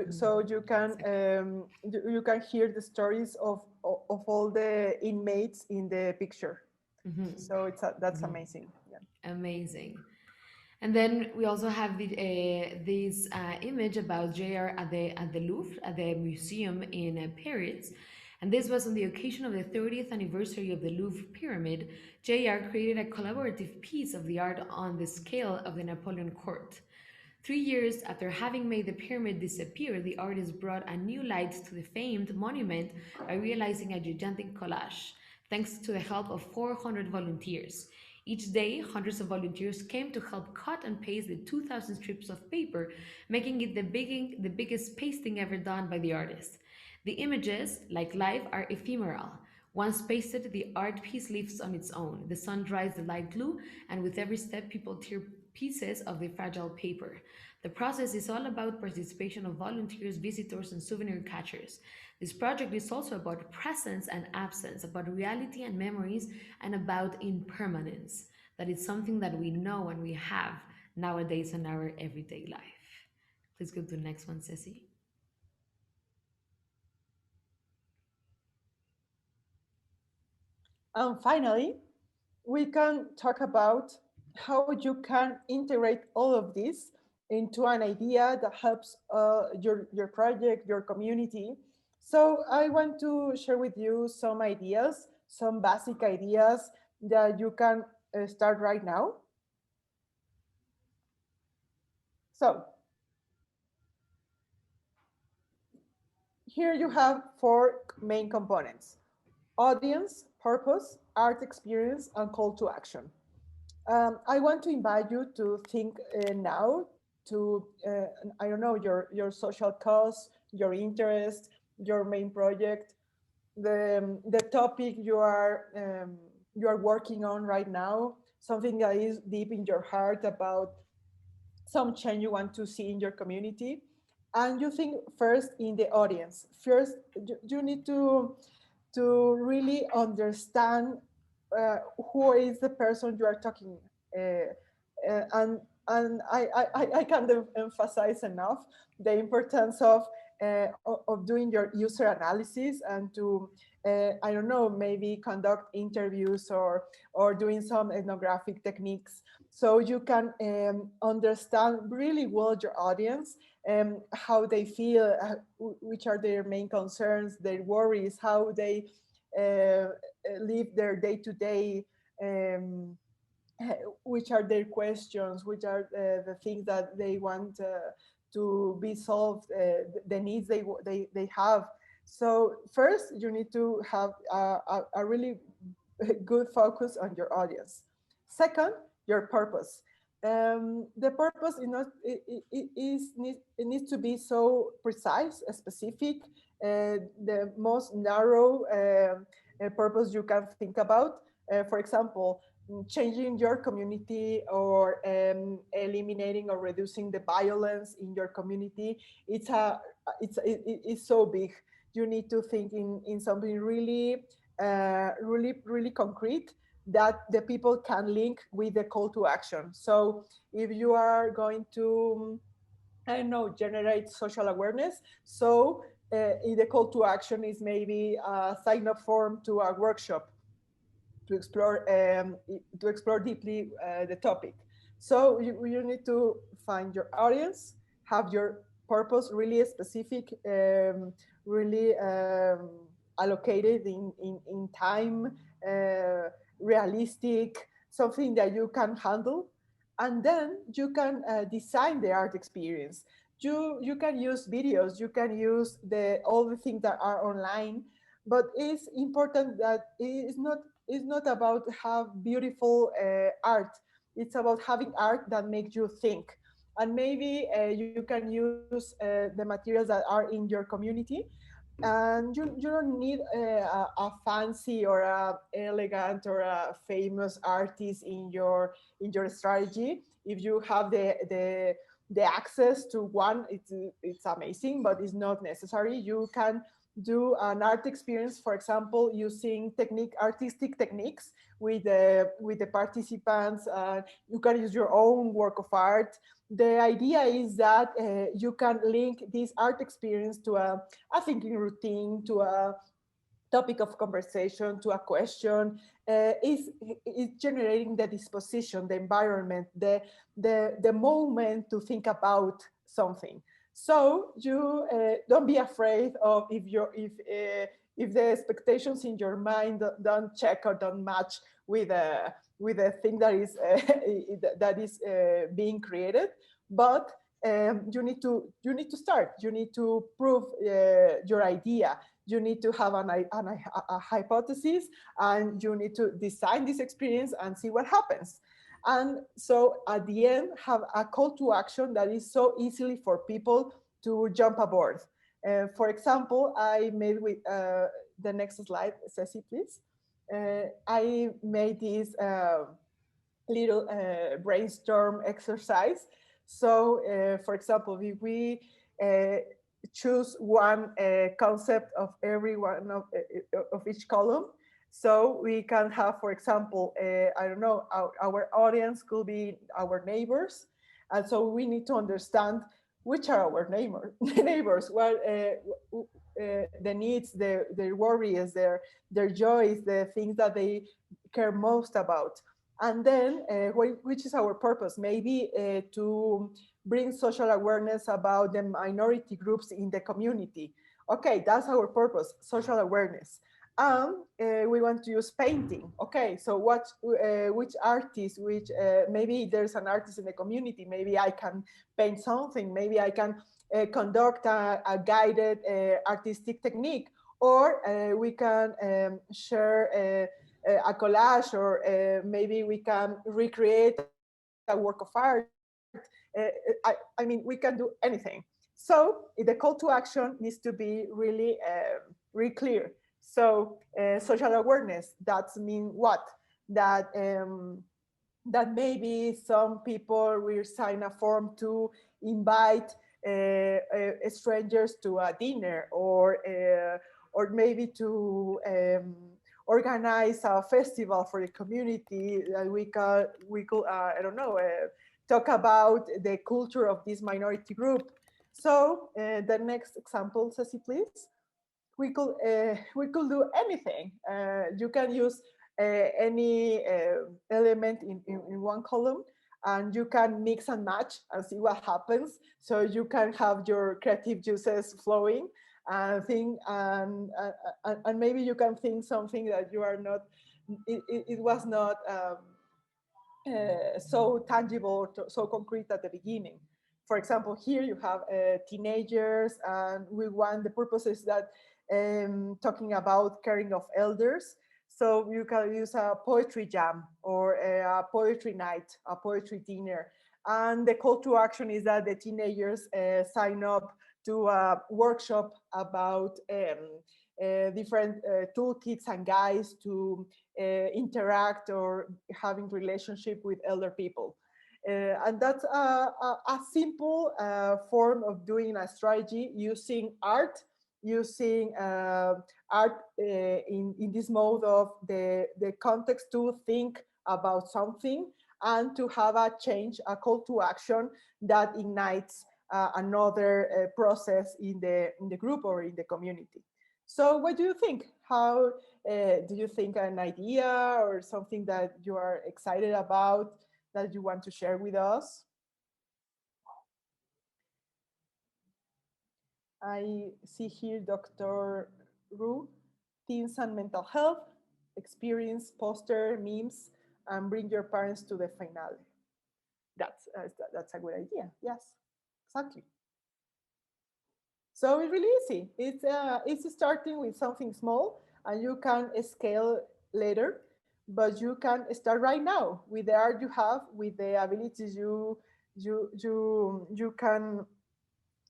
you can exactly. you can hear the stories of all the inmates in the picture. So that's amazing. Yeah. Amazing. And then we also have this image about JR at the Louvre, at the museum in Paris. And this was on the occasion of the 30th anniversary of the Louvre Pyramid. JR created a collaborative piece of the art on the scale of the Napoleon Court. 3 years after having made the pyramid disappear, the artist brought a new light to the famed monument by realizing a gigantic collage, thanks to the help of 400 volunteers. Each day, hundreds of volunteers came to help cut and paste the 2,000 strips of paper, making it the biggest pasting ever done by the artist. The images, like life, are ephemeral. Once pasted, the art piece lives on its own. The sun dries the light glue, and with every step, people tear pieces of the fragile paper. The process is all about participation of volunteers, visitors, and souvenir catchers. This project is also about presence and absence, about reality and memories, and about impermanence. That is something that we know and we have nowadays in our everyday life. Please go to the next one, Ceci. And finally, we can talk about how you can integrate all of this into an idea that helps your project, your community. So I want to share with you some ideas, some basic ideas that you can start right now. So here you have four main components: audience, purpose, art experience, and call to action. I want to invite you to think now to, I don't know, your social cause, your interest, your main project, the topic you are working on right now, something that is deep in your heart about some change you want to see in your community. And you think first in the audience. First, you need to really understand uh, who is the person you are talking uh, and I can't emphasize enough the importance of doing your user analysis and to I don't know, maybe conduct interviews or doing some ethnographic techniques so you can understand really well your audience, how they feel, which are their main concerns, their worries, how they live their day-to-day, which are their questions, which are the things that they want to be solved, the needs they have. So first, you need to have a really good focus on your audience. Second, your purpose. The purpose is not, it needs to be so precise, specific, the most narrow purpose you can think about. For example, changing your community or eliminating or reducing the violence in your community. It's so big. You need to think in something really really concrete that the people can link with the call to action. So if you are going to, I don't know, generate social awareness, so the call to action is maybe a sign up form to a workshop to explore deeply the topic. So you need to find your audience, have your purpose really specific, really allocated in time, realistic, something that you can handle, and then you can design the art experience. You can use videos, you can use all the things that are online, but it's important that it's not about have beautiful art. It's about having art that makes you think. And maybe you can use the materials that are in your community, and you don't need a fancy or a elegant or a famous artist in your strategy. If you have the access to one, it's amazing, but it's not necessary. You can do an art experience, for example, using artistic techniques with the participants. You can use your own work of art. The idea is that you can link this art experience to a thinking routine, to a topic of conversation, to a question. Is generating the disposition, the environment, the moment to think about something. So you don't be afraid of if the expectations in your mind don't check or don't match with a thing that is being created. But you need to start. You need to prove your idea. You need to have a hypothesis, and you need to design this experience and see what happens. And so at the end, have a call to action that is so easily for people to jump aboard. For example, I made with the next slide, Ceci, please. I made this little brainstorm exercise. So, for example, if we uh, choose one concept of every one of each column, so we can have, for example, I don't know, our audience could be our neighbors, and so we need to understand which are our neighbors, what the needs, their worries, their joys, the things that they care most about. And then, which is our purpose? Maybe to bring social awareness about the minority groups in the community. Okay, that's our purpose, social awareness. We want to use painting. Okay, so which artist, maybe there's an artist in the community, maybe I can paint something, maybe I can conduct a guided artistic technique, or we can share a collage, or maybe we can recreate a work of art. I mean, we can do anything. So the call to action needs to be really clear. So social awareness, that mean what? That that maybe some people will sign a form to invite strangers to a dinner, or maybe to organize a festival for the community that we could I don't know, talk about the culture of this minority group. So the next example, Ceci, please. We could do anything. You can use any element in one column, and you can mix and match and see what happens. So you can have your creative juices flowing and think, and maybe you can think something that you are not. It was not so tangible, so concrete at the beginning. For example, here you have teenagers, and we want the purposes that talking about caring of elders. So you can use a poetry jam, or a poetry night, a poetry dinner. And the call to action is that the teenagers sign up to a workshop about different toolkits and guides to interact or having relationship with elder people. And that's a simple form of doing a strategy using art, using art in this mode of the context to think about something, and to have a change, a call to action that ignites another process in the group or in the community. So what do you think? How do you think an idea or something that you are excited about that you want to share with us? I see here Dr. Ru, teens and mental health, experience, poster, memes, and bring your parents to the finale. That's a good idea. Yes, exactly. So it's really easy. It's starting with something small, and you can scale later. but you can start right now with the art you have, with the abilities you can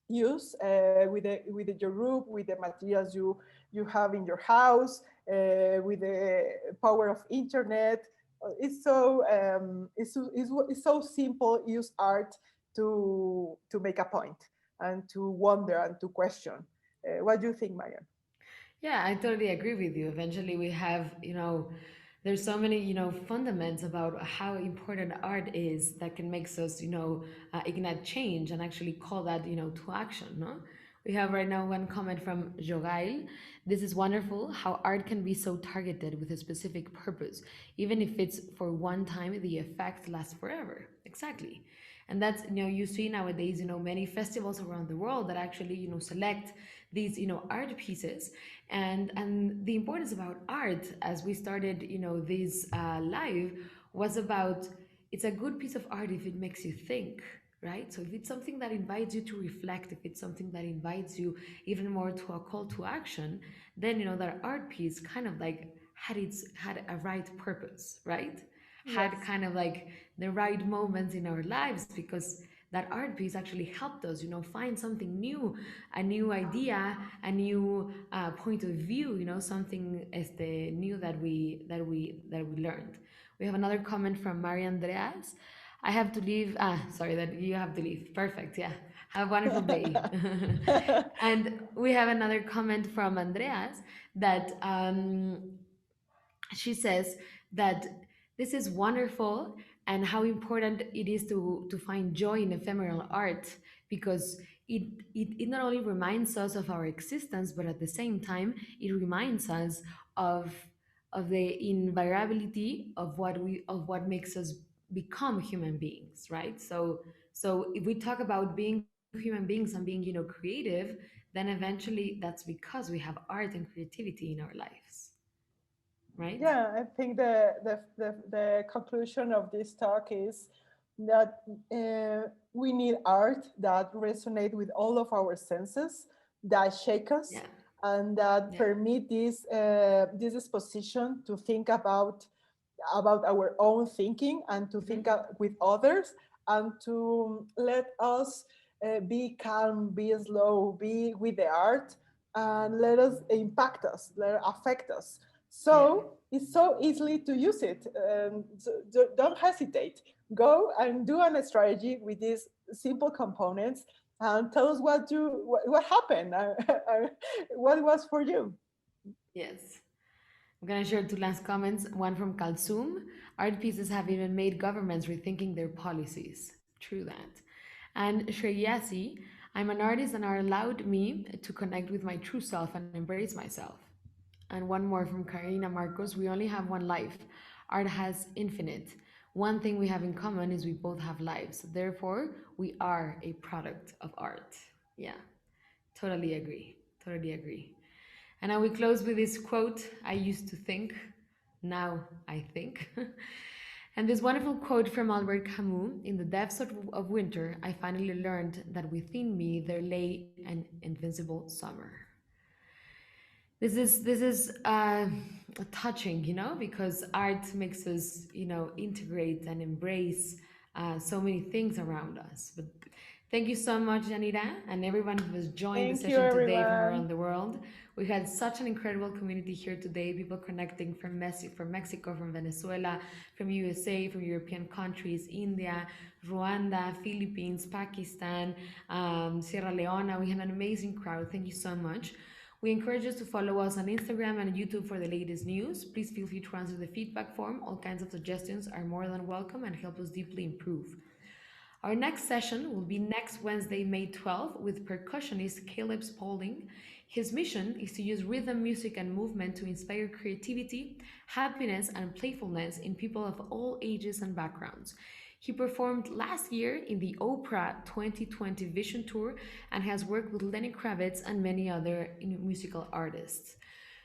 use with your room, with the materials you have in your house, with the power of internet. It's so simple. Use art to make a point and to wonder and to question. What do you think, Marian? Yeah, I totally agree with you. Eventually, we have, there's so many, fundaments about how important art is that can make us, ignite change and actually call that, to action, no? We have right now one comment from Jogail. This is wonderful how art can be so targeted with a specific purpose. Even if it's for one time, the effect lasts forever. Exactly. And that's, you see nowadays, many festivals around the world that actually, select these, art pieces. And the importance about art, as we started, this live, was about it's a good piece of art if it makes you think, right? So if it's something that invites you to reflect, if it's something that invites you even more to a call to action, then that art piece kind of like had a right purpose, right? Had Yes. kind of like the right moments in our lives, because that art piece actually helped us, find something new, a new idea, a new point of view, something new that we learned. We have another comment from Maria Andreas. I have to leave. Sorry, that you have to leave. Perfect. Yeah. Have a wonderful day. And we have another comment from Andreas that she says that this is wonderful, and how important it is to find joy in ephemeral art, because it not only reminds us of our existence, but at the same time it reminds us of the invariability of what makes us become human beings, right? So if we talk about being human beings and being creative, then eventually that's because we have art and creativity in our lives, right? Yeah, I think the conclusion of this talk is that we need art that resonate with all of our senses, that shake us, Yeah. and that Yeah. permit this disposition to think about our own thinking and to think Mhm. with others, and to let us be calm, be slow, be with the art, and let us impact us, let it affect us. Yeah. So it's so easily to use it. So don't hesitate. Go and do a strategy with these simple components, and tell us what happened, what was for you. Yes. I'm gonna share two last comments. One from Kalsum. Art pieces have even made governments rethinking their policies. True that. And Shreyasi, I'm an artist and are allowed me to connect with my true self and embrace myself. And one more from Karina Marcos. We only have one life. Art has infinite. One thing we have in common is we both have lives. Therefore, we are a product of art. Yeah, totally agree. Totally agree. And now we close with this quote: I used to think, now I think. And this wonderful quote from Albert Camus: in the depths of winter, I finally learned that within me there lay an invincible summer. This is touching, because art makes us, integrate and embrace so many things around us. But thank you so much, Janita, and everyone who has joined the Thank you, session today from everyone. around the world. We had such an incredible community here today. People connecting from Mexico, from Venezuela, from USA, from European countries, India, Rwanda, Philippines, Pakistan, Sierra Leone. We had an amazing crowd. Thank you so much. We encourage you to follow us on Instagram and YouTube for the latest news. Please feel free to answer the feedback form. All kinds of suggestions are more than welcome and help us deeply improve. Our next session will be next Wednesday, May 12th, with percussionist Caleb Spaulding. His mission is to use rhythm, music, and movement to inspire creativity, happiness, and playfulness in people of all ages and backgrounds. He performed last year in the Oprah 2020 Vision Tour and has worked with Lenny Kravitz and many other musical artists.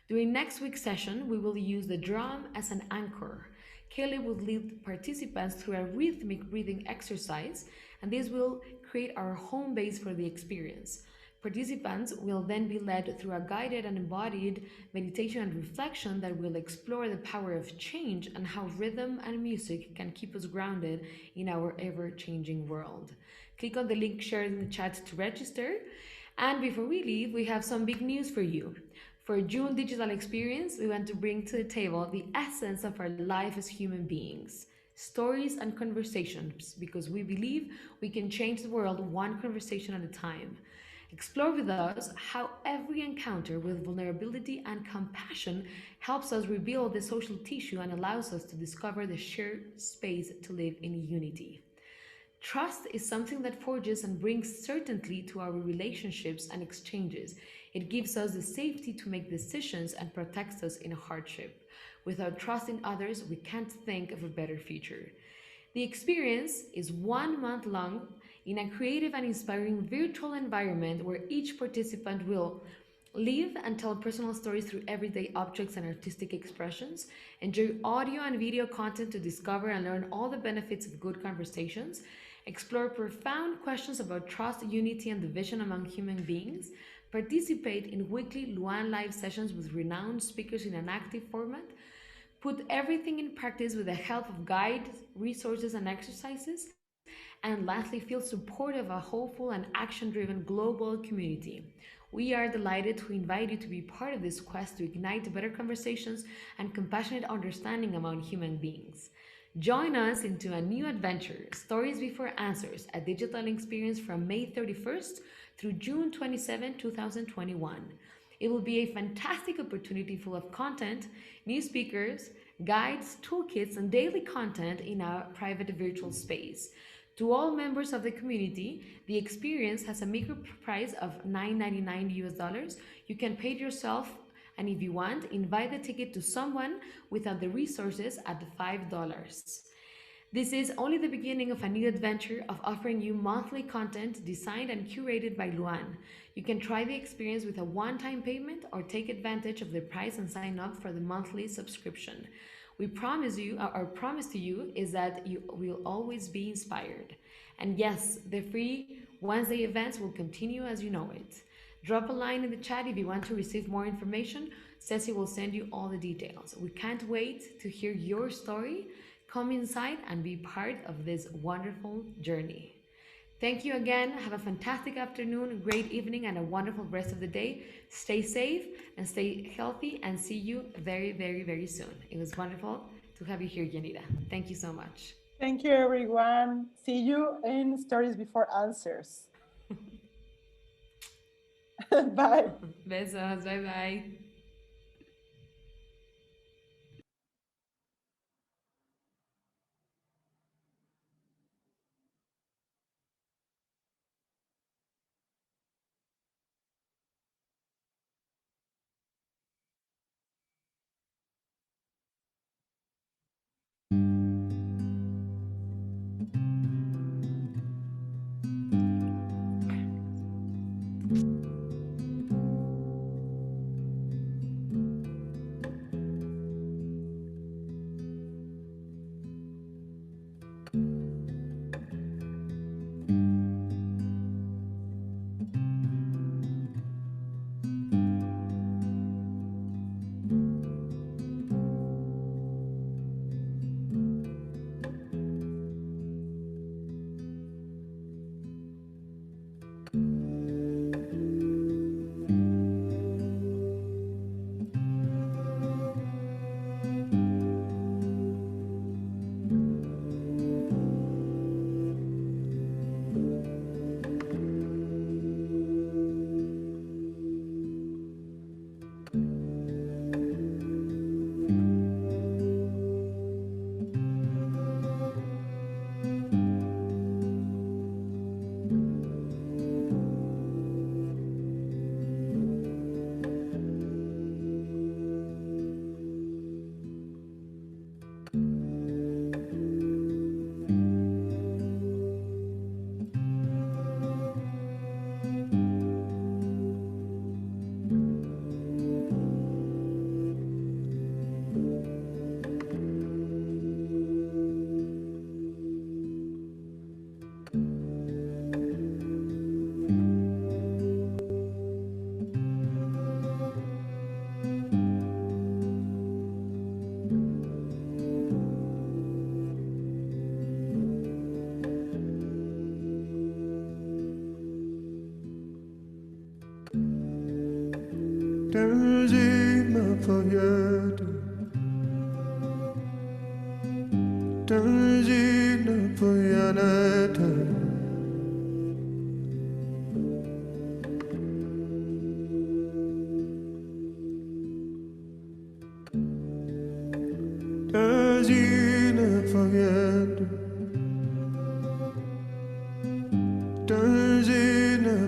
During next week's session, we will use the drum as an anchor. Kelly will lead participants through a rhythmic breathing exercise, and this will create our home base for the experience. Participants will then be led through a guided and embodied meditation and reflection that will explore the power of change and how rhythm and music can keep us grounded in our ever changing world. Click on the link shared in the chat to register. And before we leave, we have some big news for you. For June Digital Experience, we want to bring to the table the essence of our life as human beings, stories and conversations, because we believe we can change the world one conversation at a time. Explore with us how every encounter with vulnerability and compassion helps us rebuild the social tissue and allows us to discover the shared space to live in unity. Trust is something that forges and brings certainty to our relationships and exchanges. It gives us the safety to make decisions and protects us in hardship. Without trust in others, we can't think of a better future. The experience is 1 month long in a creative and inspiring virtual environment where each participant will live and tell personal stories through everyday objects and artistic expressions, enjoy audio and video content to discover and learn all the benefits of good conversations, explore profound questions about trust, unity, and division among human beings, participate in weekly LUAN Live sessions with renowned speakers in an active format, put everything in practice with the help of guides, resources, and exercises, and lastly, feel supportive of a hopeful and action driven global community. We are delighted to invite you to be part of this quest to ignite better conversations and compassionate understanding among human beings. Join us into a new adventure, Stories Before Answers, a digital experience from May 31st through June 27, 2021. It will be a fantastic opportunity full of content, new speakers, guides, toolkits, and daily content in our private virtual space. To all members of the community, the experience has a meager price of $9.99 US dollars. You can pay it yourself, and if you want, invite the ticket to someone without the resources at $5. This is only the beginning of a new adventure of offering you monthly content designed and curated by Luan. You can try the experience with a one-time payment or take advantage of the price and sign up for the monthly subscription. We promise you, our promise to you is that you will always be inspired. And yes, the free Wednesday events will continue as you know it. Drop a line in the chat if you want to receive more information. Ceci will send you all the details. We can't wait to hear your story. Come inside and be part of this wonderful journey. Thank you again. Have a fantastic afternoon, great evening, and a wonderful rest of the day. Stay safe and stay healthy, and see you very, very, very soon. It was wonderful to have you here, Yanira. Thank you so much. Thank you, everyone. See you in Stories Before Answers. Bye. Besos. Bye-bye.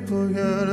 Forget